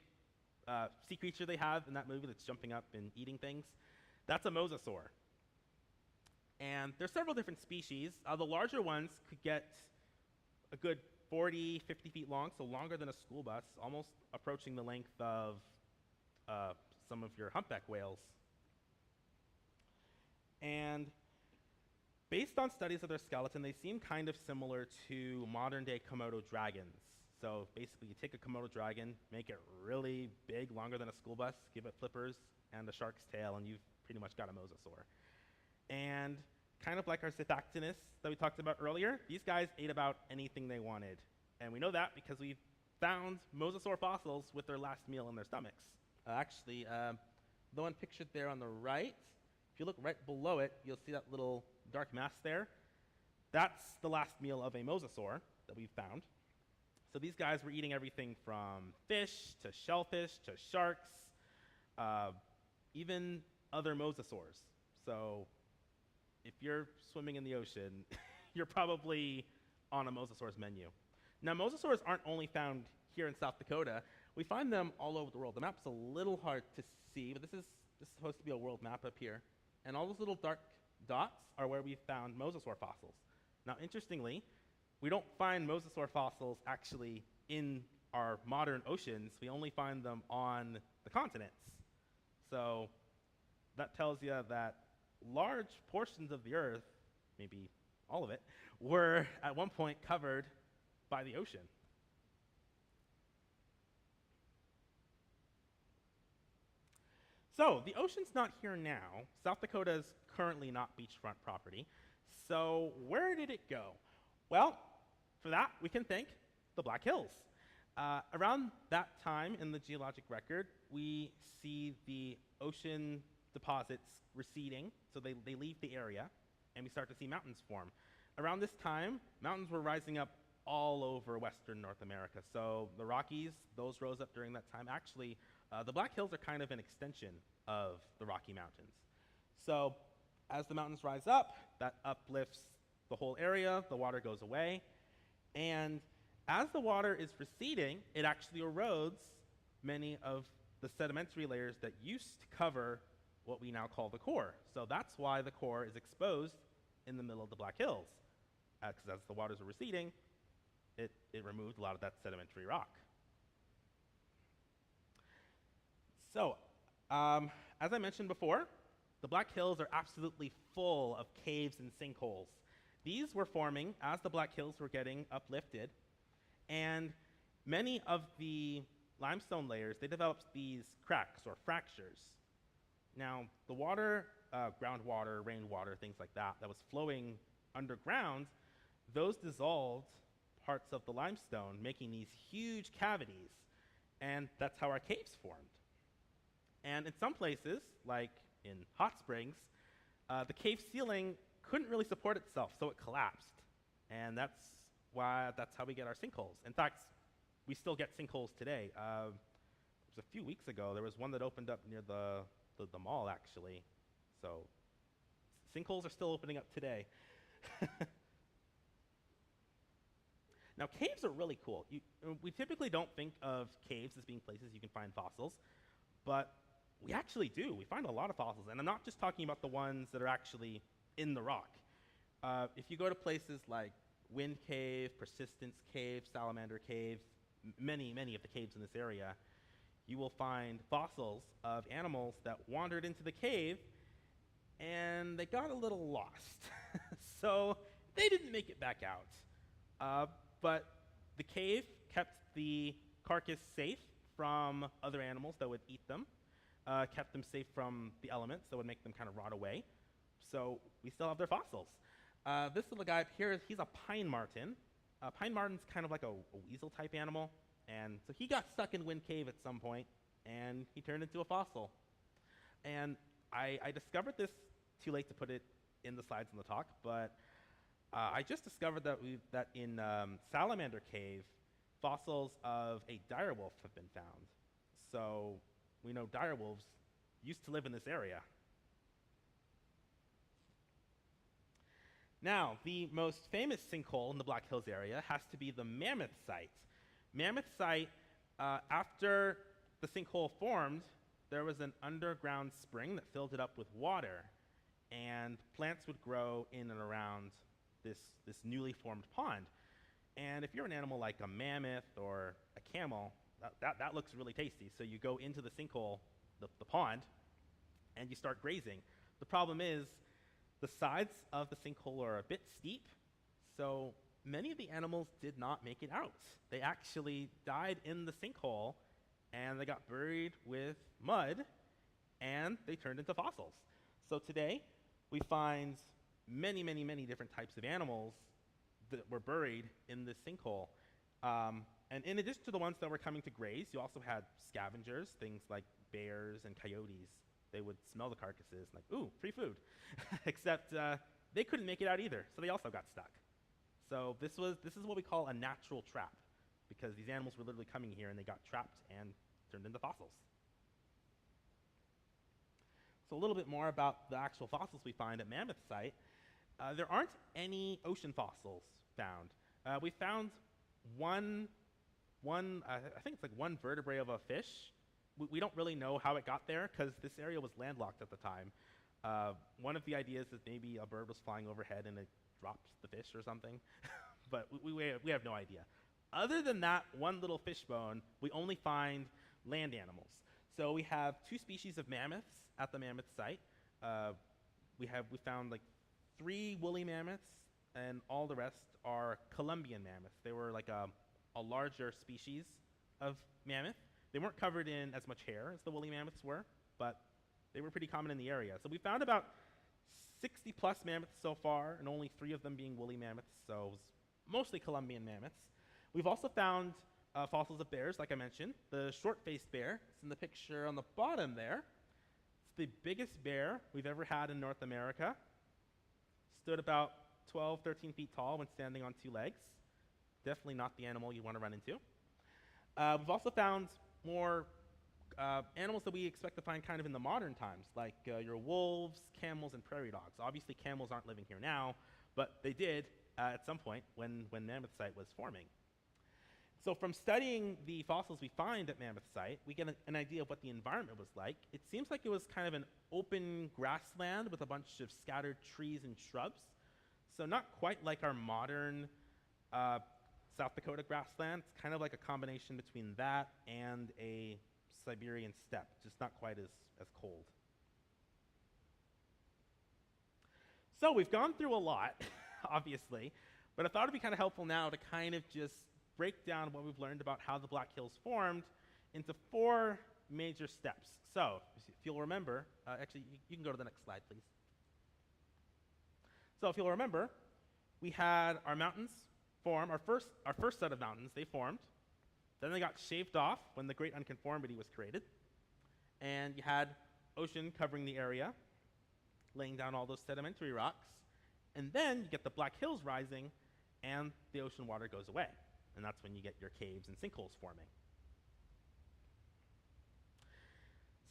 sea creature they have in that movie that's jumping up and eating things, that's a mosasaur. And there's several different species. The larger ones could get a good 40, 50 feet long, so longer than a school bus, almost approaching the length of some of your humpback whales. And based on studies of their skeleton, they seem kind of similar to modern-day Komodo dragons. So basically, you take a Komodo dragon, make it really big, longer than a school bus, give it flippers and a shark's tail, and you've pretty much got a mosasaur. And kind of like our Scythactinus that we talked about earlier, these guys ate about anything they wanted. And we know that because we found mosasaur fossils with their last meal in their stomachs. Actually, the one pictured there on the right, if you look right below it, you'll see that little dark mass there. That's the last meal of a mosasaur that we've found. So these guys were eating everything from fish to shellfish to sharks, even other mosasaurs. So if you're swimming in the ocean, you're probably on a mosasaur's menu. Now, mosasaurs aren't only found here in South Dakota. We find them all over the world. The map's a little hard to see, but this is supposed to be a world map up here. And all those little dark dots are where we found mosasaur fossils. Now, interestingly, we don't find mosasaur fossils actually in our modern oceans. We only find them on the continents. So that tells you that large portions of the Earth, maybe all of it, were at one point covered by the ocean. So the ocean's not here now. South Dakota is currently not beachfront property. So where did it go? Well, for that, we can thank the Black Hills. Around that time in the geologic record, we see the ocean deposits receding, so they leave the area, and we start to see mountains form. Around this time, mountains were rising up all over western North America. So the Rockies, those rose up during that time. Actually, the Black Hills are kind of an extension of the Rocky Mountains. So as the mountains rise up, that uplifts the whole area, the water goes away, and as the water is receding, it actually erodes many of the sedimentary layers that used to cover what we now call the core. So that's why the core is exposed in the middle of the Black Hills, because as the waters are receding, it removed a lot of that sedimentary rock. So, as I mentioned before, the Black Hills are absolutely full of caves and sinkholes. These were forming as the Black Hills were getting uplifted, and many of the limestone layers, they developed these cracks or fractures. Now, the water, groundwater, rainwater, things like that, that was flowing underground, those dissolved parts of the limestone, making these huge cavities, and that's how our caves formed. And in some places, like in hot springs, the cave ceiling couldn't really support itself, so it collapsed. And that's how we get our sinkholes. In fact, we still get sinkholes today. It was a few weeks ago, there was one that opened up near the mall, actually. So sinkholes are still opening up today. Now, caves are really cool. We typically don't think of caves as being places you can find fossils, but we actually do. We find a lot of fossils, and I'm not just talking about the ones that are actually in the rock. If you go to places like Wind Cave, Persistence Cave, Salamander Cave, many of the caves in this area, you will find fossils of animals that wandered into the cave and they got a little lost. So they didn't make it back out. But the cave kept the carcass safe from other animals that would eat them, kept them safe from the elements that would make them kind of rot away. So we still have their fossils. This little guy up here, he's a pine marten. Pine marten's kind of like a weasel-type animal, and so he got stuck in Wind Cave at some point, and he turned into a fossil. And I discovered this, too late to put it in the slides in the talk, but I just discovered that in Salamander Cave, fossils of a direwolf have been found. So we know direwolves used to live in this area. Now, the most famous sinkhole in the Black Hills area has to be the Mammoth Site. Mammoth Site, after the sinkhole formed, there was an underground spring that filled it up with water, and plants would grow in and around this newly formed pond. And if you're an animal like a mammoth or a camel, that looks really tasty. So you go into the sinkhole, the pond, and you start grazing. The problem is, the sides of the sinkhole are a bit steep, so many of the animals did not make it out. They actually died in the sinkhole, and they got buried with mud, and they turned into fossils. So today, we find many different types of animals that were buried in this sinkhole. And in addition to the ones that were coming to graze, you also had scavengers, things like bears and coyotes. They would smell the carcasses like, ooh, free food. Except they couldn't make it out either, so they also got stuck. So this is what we call a natural trap, because these animals were literally coming here and they got trapped and turned into fossils. So a little bit more about the actual fossils we find at Mammoth Site. There aren't any ocean fossils found. We found one I think it's like one vertebrae of a fish. We don't really know how it got there because this area was landlocked at the time. One of the ideas is maybe a bird was flying overhead and it dropped the fish or something, but we have no idea. Other than that one little fish bone, we only find land animals. So we have 2 species of mammoths at the Mammoth Site. We found like 3 woolly mammoths, and all the rest are Columbian mammoths. They were like a larger species of mammoth. They weren't covered in as much hair as the woolly mammoths were, but they were pretty common in the area. So we found about 60 plus mammoths so far, and only 3 of them being woolly mammoths, so it was mostly Columbian mammoths. We've also found fossils of bears, like I mentioned. The short-faced bear, it's in the picture on the bottom there. It's the biggest bear we've ever had in North America. Stood about 12, 13 feet tall when standing on 2 legs. Definitely not the animal you want to run into. We've also found more animals that we expect to find kind of in the modern times, like your wolves, camels, and prairie dogs. Obviously, camels aren't living here now, but they did at some point when Mammoth Site was forming. So from studying the fossils we find at Mammoth Site, we get an idea of what the environment was like. It seems like it was kind of an open grassland with a bunch of scattered trees and shrubs. So not quite like our modern South Dakota grassland. It's kind of like a combination between that and a Siberian steppe, just not quite as cold. So we've gone through a lot, obviously, but I thought it'd be kind of helpful now to kind of just break down what we've learned about how the Black Hills formed into 4 major steps. So if you'll remember, actually you can go to the next slide, please. So if you'll remember, we had our mountains form, our first set of mountains, they formed. Then they got shaved off when the Great Unconformity was created. And you had ocean covering the area, laying down all those sedimentary rocks. And then you get the Black Hills rising, and the ocean water goes away. And that's when you get your caves and sinkholes forming.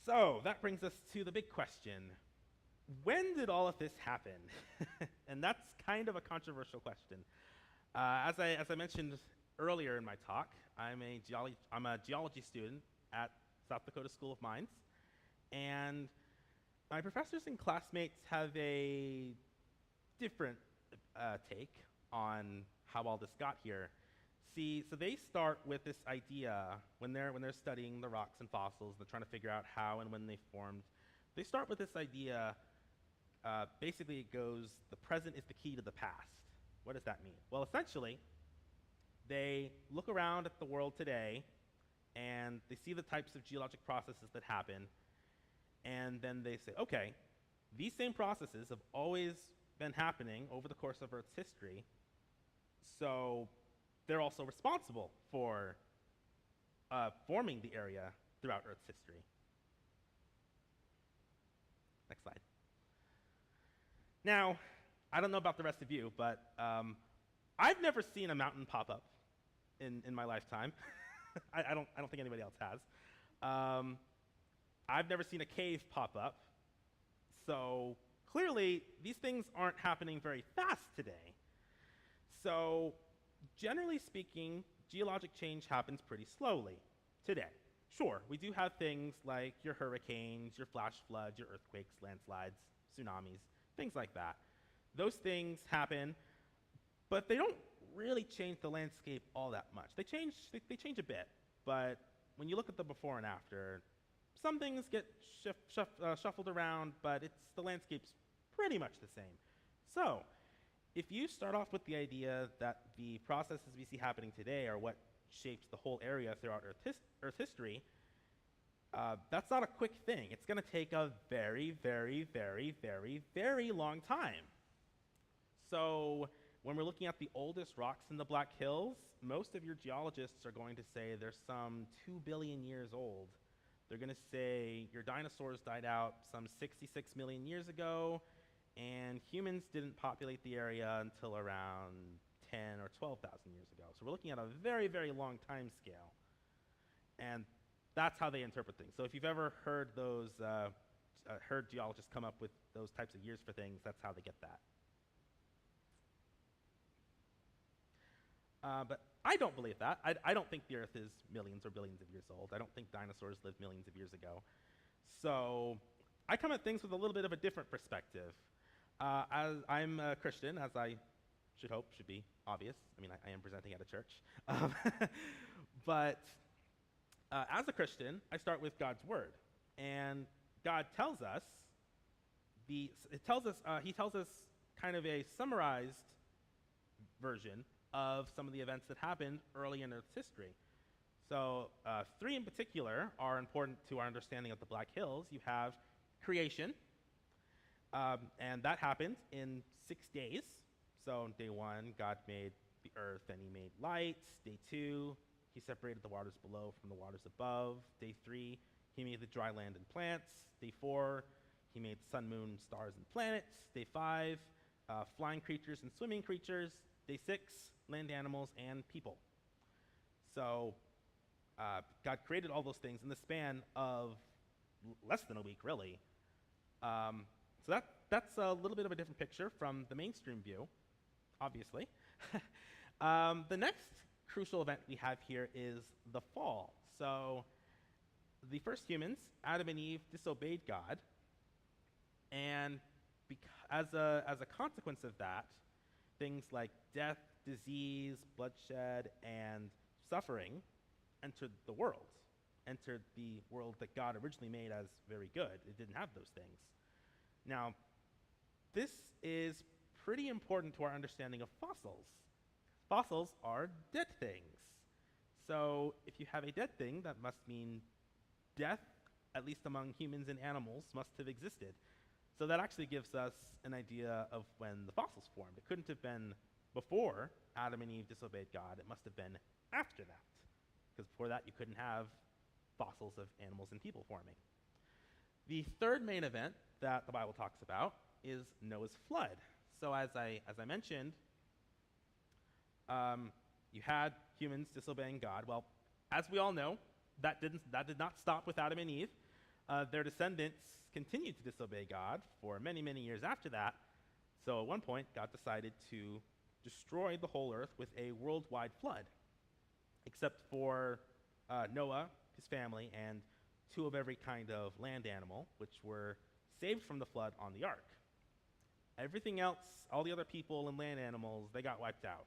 So that brings us to the big question. When did all of this happen? And that's kind of a controversial question. As I mentioned earlier in my talk, I'm a geology student at South Dakota School of Mines, and my professors and classmates have a different take on how all this got here. See, so they start with this idea when they're studying the rocks and fossils, they're trying to figure out how and when they formed. They start with this idea. Basically, it goes, the present is the key to the past. What does that mean? Well, essentially, they look around at the world today, and they see the types of geologic processes that happen, and then they say, okay, these same processes have always been happening over the course of Earth's history, so they're also responsible for forming the area throughout Earth's history. Next slide. Now, I don't know about the rest of you, but I've never seen a mountain pop up in my lifetime. I don't think anybody else has. I've never seen a cave pop up. So clearly, these things aren't happening very fast today. So generally speaking, geologic change happens pretty slowly today. Sure, we do have things like your hurricanes, your flash floods, your earthquakes, landslides, tsunamis, things like that. Those things happen, but they don't really change the landscape all that much. They change a bit, but when you look at the before and after, some things get shuffled around, but the landscape's pretty much the same. So, if you start off with the idea that the processes we see happening today are what shapes the whole area throughout Earth history, that's not a quick thing. It's going to take a very, very, very, very, very long time. So when we're looking at the oldest rocks in the Black Hills, most of your geologists are going to say they're some 2 billion years old. They're going to say your dinosaurs died out some 66 million years ago, and humans didn't populate the area until around 10 or 12,000 years ago. So we're looking at a very, very long time scale. And that's how they interpret things. So if you've ever heard heard geologists come up with those types of years for things, that's how they get that. But I don't believe that. I don't think the Earth is millions or billions of years old. I don't think dinosaurs lived millions of years ago. So I come at things with a little bit of a different perspective. As I'm a Christian, as I should be obvious. I mean, I am presenting at a church. But as a Christian, I start with God's Word. And God tells us, He tells us kind of a summarized version of some of the events that happened early in Earth's history. So 3 in particular are important to our understanding of the Black Hills. You have creation, and that happened in 6 days. So day 1, God made the earth and He made light. Day 2, He separated the waters below from the waters above. Day 3, He made the dry land and plants. Day 4, He made sun, moon, stars, and planets. Day 5, flying creatures and swimming creatures. Day 6, land animals and people. So God created all those things in the span of less than a week, really. So that's a little bit of a different picture from the mainstream view, obviously. The next crucial event we have here is the fall. So the first humans, Adam and Eve, disobeyed God, and as a consequence of that, things like death, disease, bloodshed, and suffering entered the world that God originally made as very good. It didn't have those things. Now, this is pretty important to our understanding of fossils. Fossils are dead things. So if you have a dead thing, that must mean death, at least among humans and animals, must have existed. So that actually gives us an idea of when the fossils formed. It couldn't have been before Adam and Eve disobeyed God. It must have been after that, because before that you couldn't have fossils of animals and people forming. The third main event that the Bible talks about is Noah's flood. So as I mentioned, you had humans disobeying God. Well, as we all know, that did not stop with Adam and Eve. Their descendants continued to disobey God for many, many years after that. So at one point, God decided to destroyed the whole earth with a worldwide flood, except for Noah, his family, and two of every kind of land animal, which were saved from the flood on the ark. Everything else, all the other people and land animals, they got wiped out.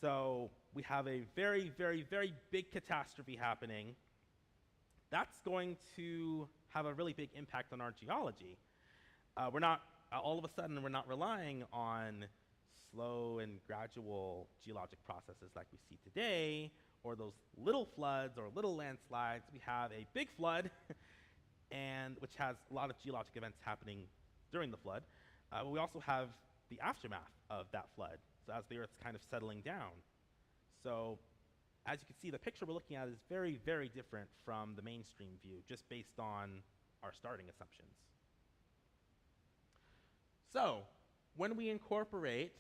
So we have a very, very, very big catastrophe happening. That's going to have a really big impact on our geology. We're not, all of a sudden, we're not relying on slow and gradual geologic processes like we see today, or those little floods or little landslides. We have a big flood, and which has a lot of geologic events happening during the flood. We also have the aftermath of that flood, so as the Earth's kind of settling down. So as you can see, the picture we're looking at is very, very different from the mainstream view, just based on our starting assumptions. So when we incorporate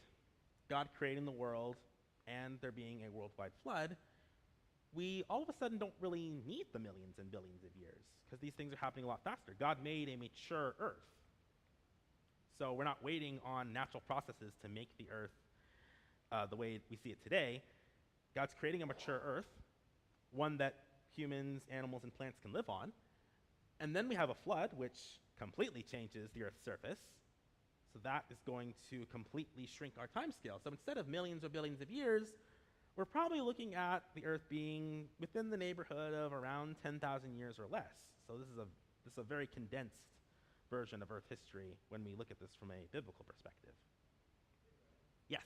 God creating the world and there being a worldwide flood, we all of a sudden don't really need the millions and billions of years, because these things are happening a lot faster. God made a mature Earth. So we're not waiting on natural processes to make the Earth the way we see it today. God's creating a mature Earth, one that humans, animals, and plants can live on. And then we have a flood, which completely changes the Earth's surface. So that is going to completely shrink our time scale. So instead of millions or billions of years, we're probably looking at the Earth being within the neighborhood of around 10,000 years or less. So this is a very condensed version of Earth history when we look at this from a biblical perspective. Yes?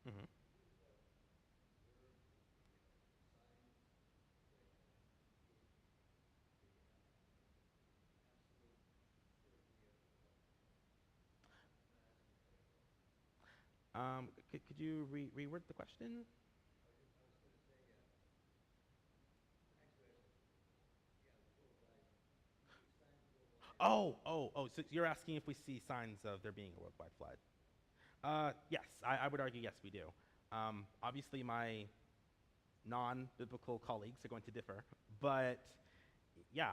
Mm-hmm. Could you reword the question? So you're asking if we see signs of there being a worldwide flood. Yes, I would argue yes, we do. Obviously, my non-biblical colleagues are going to differ, but yeah,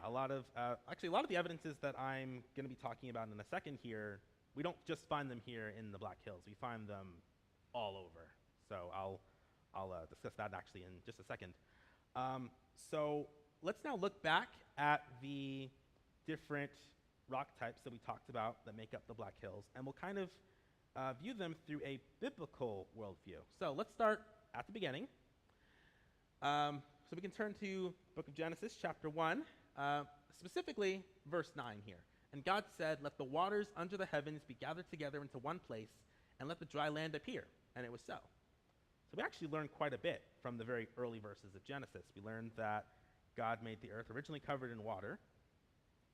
actually a lot of the evidences that I'm going to be talking about in a second here, we don't just find them here in the Black Hills. We find them all over. So I'll discuss that actually in just a second. So let's now look back at the different rock types that we talked about that make up the Black Hills, and we'll kind of view them through a biblical worldview. So let's start at the beginning. So we can turn to book of Genesis, chapter 1, specifically verse 9 here. And God said, "Let the waters under the heavens be gathered together into one place, and let the dry land appear." And it was so. So we actually learned quite a bit from the very early verses of Genesis. We learned that God made the earth originally covered in water,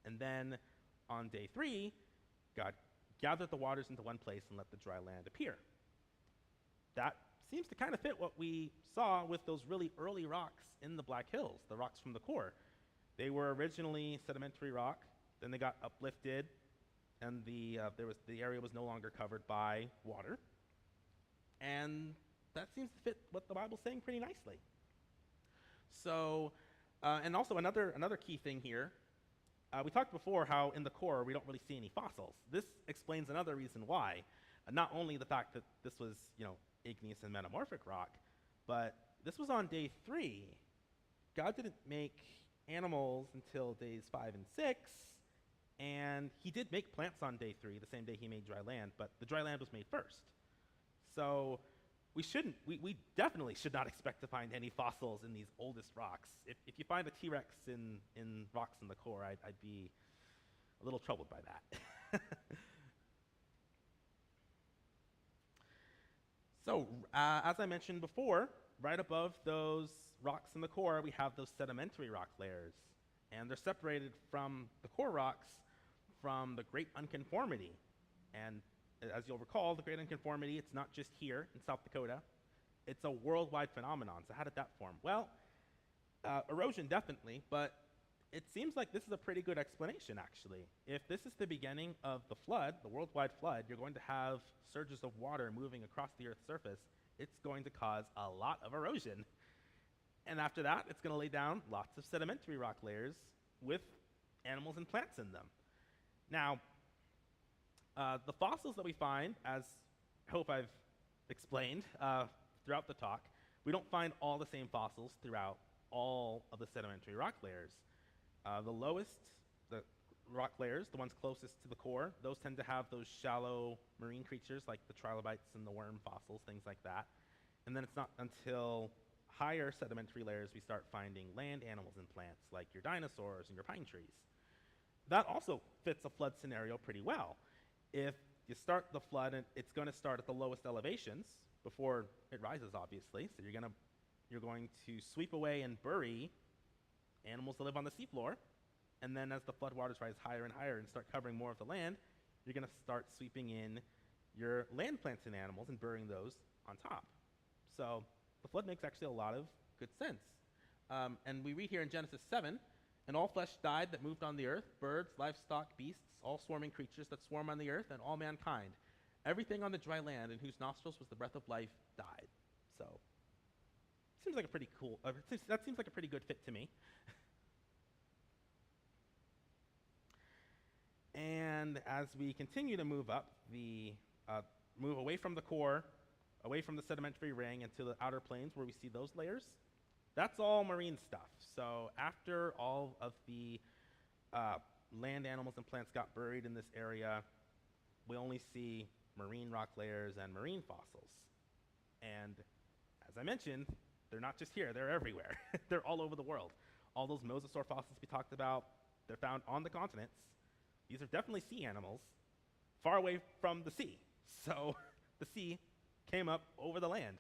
and then on day 3, God gathered the waters into one place and let the dry land appear. That seems to kind of fit what we saw with those really early rocks in the Black Hills, the rocks from the core. They were originally sedimentary rock, then they got uplifted, and the area was no longer covered by water. And that seems to fit what the Bible's saying pretty nicely. So, and also another key thing here, we talked before how in the core we don't really see any fossils. This explains another reason why. Not only the fact that this was, igneous and metamorphic rock, but this was on day 3. God didn't make animals until days 5 and 6, and he did make plants on day 3, the same day he made dry land, but the dry land was made first. So we definitely should not expect to find any fossils in these oldest rocks. If you find a T-Rex in rocks in the core, I'd be a little troubled by that. So, as I mentioned before, right above those rocks in the core, we have those sedimentary rock layers. And they're separated from the core rocks from the Great Unconformity. And as you'll recall, the Great Unconformity, it's not just here in South Dakota. It's a worldwide phenomenon. So how did that form? Well, erosion definitely, but it seems like this is a pretty good explanation, actually. If this is the beginning of the flood, the worldwide flood, you're going to have surges of water moving across the Earth's surface. It's going to cause a lot of erosion. And after that, it's going to lay down lots of sedimentary rock layers with animals and plants in them. Now, the fossils that we find, as I hope I've explained throughout the talk, we don't find all the same fossils throughout all of the sedimentary rock layers. The lowest, the rock layers, the ones closest to the core, those tend to have those shallow marine creatures like the trilobites and the worm fossils, things like that. And then it's not until higher sedimentary layers we start finding land animals and plants like your dinosaurs and your pine trees. That also fits a flood scenario pretty well. If you start the flood, and it's going to start at the lowest elevations before it rises, obviously. So you're going to sweep away and bury animals that live on the seafloor. And then as the floodwaters rise higher and higher and start covering more of the land, you're going to start sweeping in your land plants and animals and burying those on top. So the flood makes actually a lot of good sense. And we read here in Genesis 7, and all flesh died that moved on the earth, birds, livestock, beasts, all swarming creatures that swarm on the earth, and all mankind. Everything on the dry land in whose nostrils was the breath of life died. So, seems like a pretty cool, that seems like a pretty good fit to me. And as we continue to move up, move away from the core, away from the sedimentary ring into the outer plains where we see those layers, that's all marine stuff. So after all of the land animals and plants got buried in this area, we only see marine rock layers and marine fossils. And as I mentioned, they're not just here, they're everywhere. They're all over the world. All those mosasaur fossils we talked about, they're found on the continents. These are definitely sea animals, far away from the sea. So the sea came up over the land.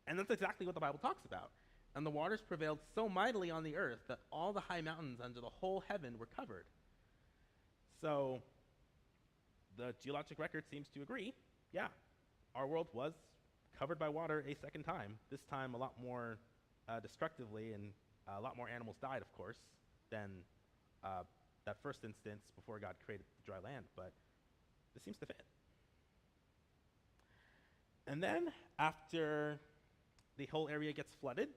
And that's exactly what the Bible talks about. And the waters prevailed so mightily on the earth that all the high mountains under the whole heaven were covered. So the geologic record seems to agree, yeah, our world was covered by water a second time, this time a lot more destructively, and a lot more animals died, of course, than that first instance before God created the dry land, but this seems to fit. And then after the whole area gets flooded,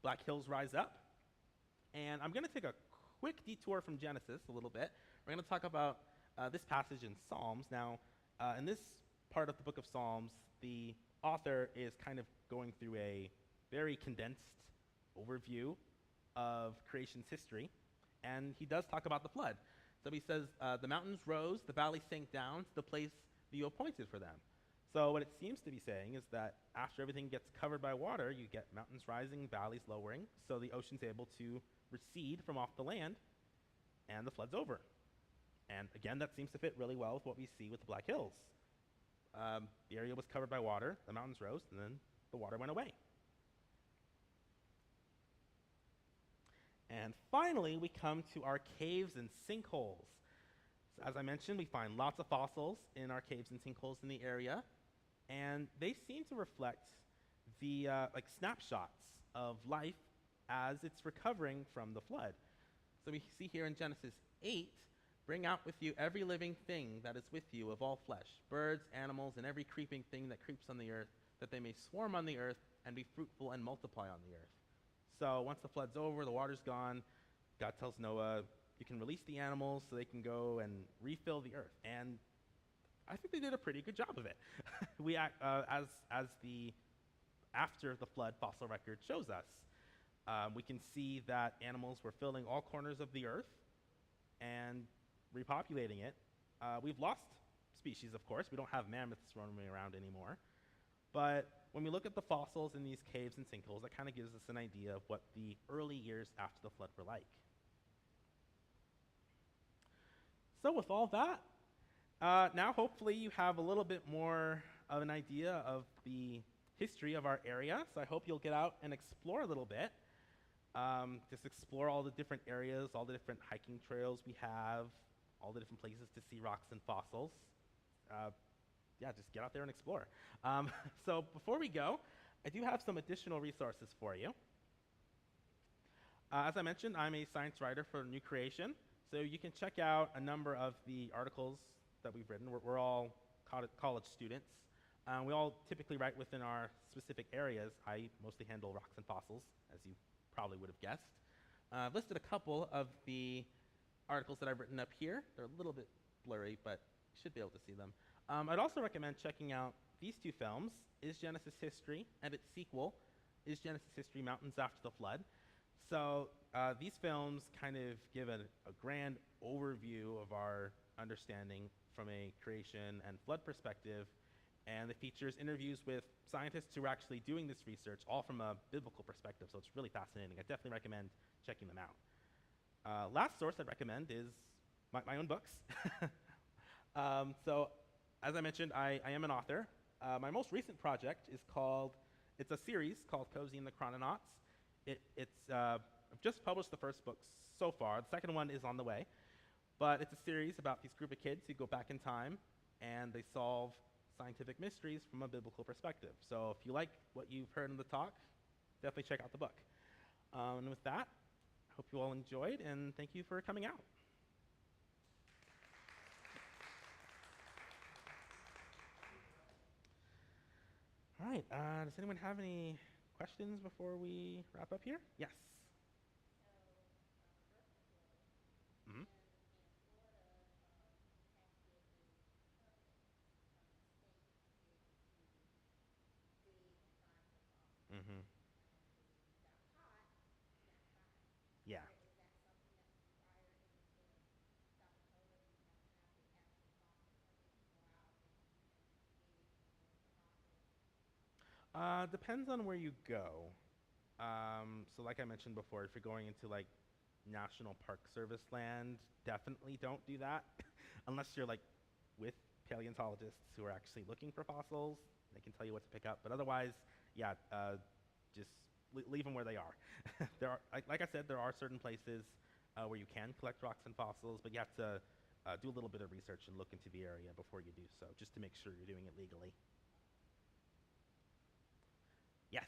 Black Hills rise up, and I'm going to take a quick detour from Genesis a little bit. We're going to talk about this passage in Psalms. Now, in this part of the book of Psalms, the author is kind of going through a very condensed overview of creation's history, and he does talk about the flood. So he says, the mountains rose, the valley sank down to the place that you appointed for them. So what it seems to be saying is that after everything gets covered by water, you get mountains rising, valleys lowering, so the ocean's able to recede from off the land, and the flood's over. And again, that seems to fit really well with what we see with the Black Hills. The area was covered by water, the mountains rose, and then the water went away. And finally, we come to our caves and sinkholes. So as I mentioned, we find lots of fossils in our caves and sinkholes in the area, and they seem to reflect the like snapshots of life as it's recovering from the flood. So we see here in Genesis 8, bring out with you every living thing that is with you of all flesh, birds, animals, and every creeping thing that creeps on the earth, that they may swarm on the earth and be fruitful and multiply on the earth. So once the flood's over, the water's gone, God tells Noah, you can release the animals so they can go and refill the earth. And I think they did a pretty good job of it. As the after the flood fossil record shows us, we can see that animals were filling all corners of the earth and repopulating it. We've lost species, of course. We don't have mammoths roaming around anymore. But when we look at the fossils in these caves and sinkholes, that kind of gives us an idea of what the early years after the flood were like. So with all that, now hopefully you have a little bit more of an idea of the history of our area. So I hope you'll get out and explore a little bit. Just explore all the different areas, all the different hiking trails we have, all the different places to see rocks and fossils. Yeah, just get out there and explore. So before we go, I do have some additional resources for you. As I mentioned, I'm a science writer for New Creation, so you can check out a number of the articles that we've written. We're all college students. We all typically write within our specific areas. I mostly handle rocks and fossils, as you probably would have guessed. I've listed a couple of the articles that I've written up here. They're a little bit blurry, but you should be able to see them. I'd also recommend checking out these two films, Is Genesis History, and its sequel, Is Genesis History Mountains After the Flood. So these films kind of give a grand overview of our understanding from a creation and flood perspective, and it features interviews with scientists who are actually doing this research, all from a biblical perspective, so it's really fascinating. I definitely recommend checking them out. Last source I'd recommend is my own books. So, as I mentioned, I am an author. My most recent project is it's a series called Cozy and the Chrononauts. I've just published the first book so far. The second one is on the way. But it's a series about these group of kids who go back in time and they solve scientific mysteries from a biblical perspective. So if you like what you've heard in the talk, definitely check out the book. And with that, I hope you all enjoyed, and thank you for coming out. All right, does anyone have any questions before we wrap up here? Yes. Mm-hmm. Mm-hmm. Yeah. Depends on where you go. So like I mentioned before, if you're going into like National Park Service land, definitely don't do that unless you're like with paleontologists who are actually looking for fossils. They can tell you what to pick up, but otherwise, yeah, just leave them where they are. There are, like I said, there are certain places where you can collect rocks and fossils, but you have to do a little bit of research and look into the area before you do so, just to make sure you're doing it legally. Yes.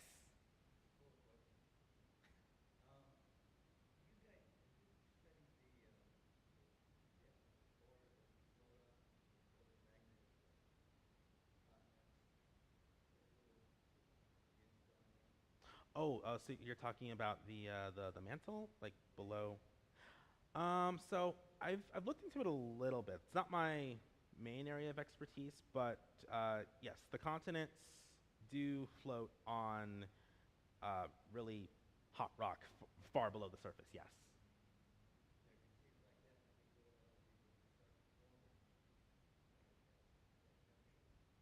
Oh, so you're talking about the mantle, like below. So I've looked into it a little bit. It's not my main area of expertise, but yes, the continents do float on really hot rock far below the surface. Yes.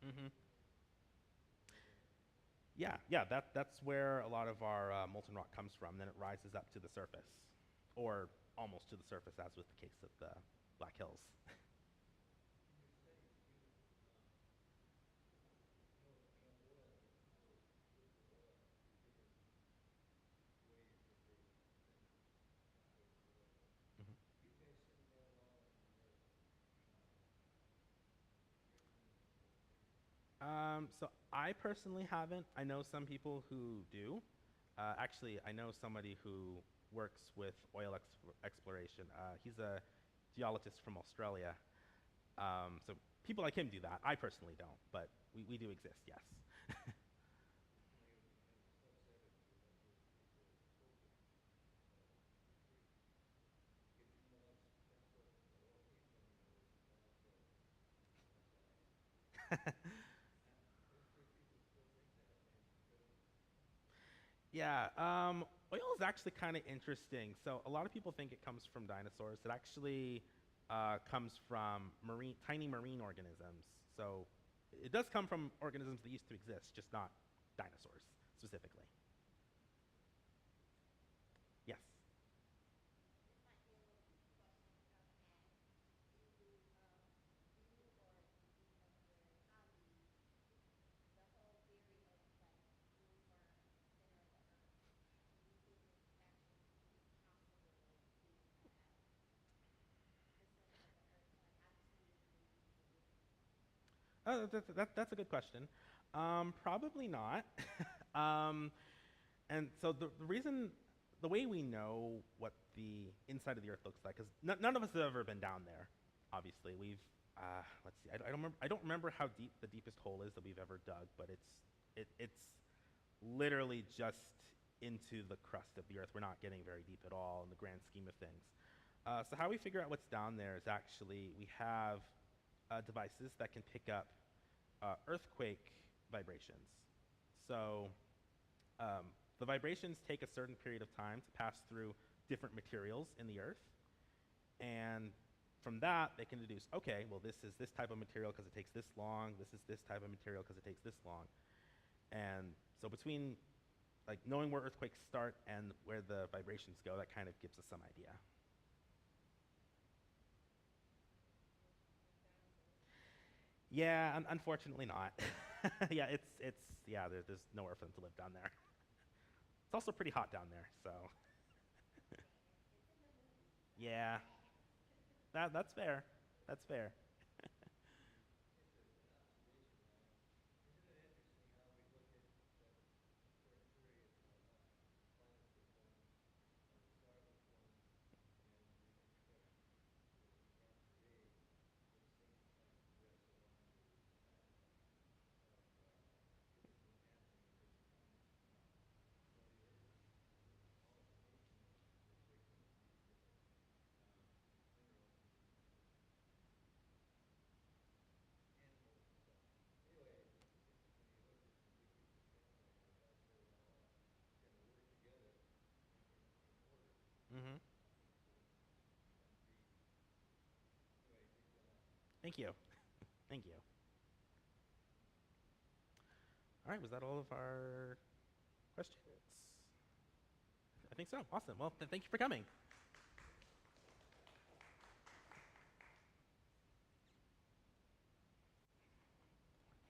Hmm. Yeah, yeah. That's where a lot of our molten rock comes from. Then it rises up to the surface, or almost to the surface, as with the case of the Black Hills. So I personally haven't. I know some people who do. Actually, I know somebody who works with oil exploration. He's a geologist from Australia. So people like him do that. I personally don't, but we do exist, yes. Yeah, oil is actually kind of interesting. So a lot of people think it comes from dinosaurs. It actually comes from tiny marine organisms. So it does come from organisms that used to exist, just not dinosaurs specifically. Yes. That's a good question. Probably not. um, and so the way we know what the inside of the Earth looks like, because none of us have ever been down there. Obviously, let's see. I don't remember how deep the deepest hole is that we've ever dug, but it's literally just into the crust of the Earth. We're not getting very deep at all in the grand scheme of things. So how we figure out what's down there is actually we have devices that can pick up earthquake vibrations. So the vibrations take a certain period of time to pass through different materials in the Earth. And from that, they can deduce, okay, well, this is this type of material because it takes this long. This is this type of material because it takes this long. And so between like knowing where earthquakes start and where the vibrations go, that kind of gives us some idea. Yeah, unfortunately not. Yeah, there's nowhere for them to live down there. It's also pretty hot down there, so yeah, that's fair. That's fair. Hmm. Thank you. Thank you. All right, was that all of our questions? I think so. Awesome. Well, thank you for coming.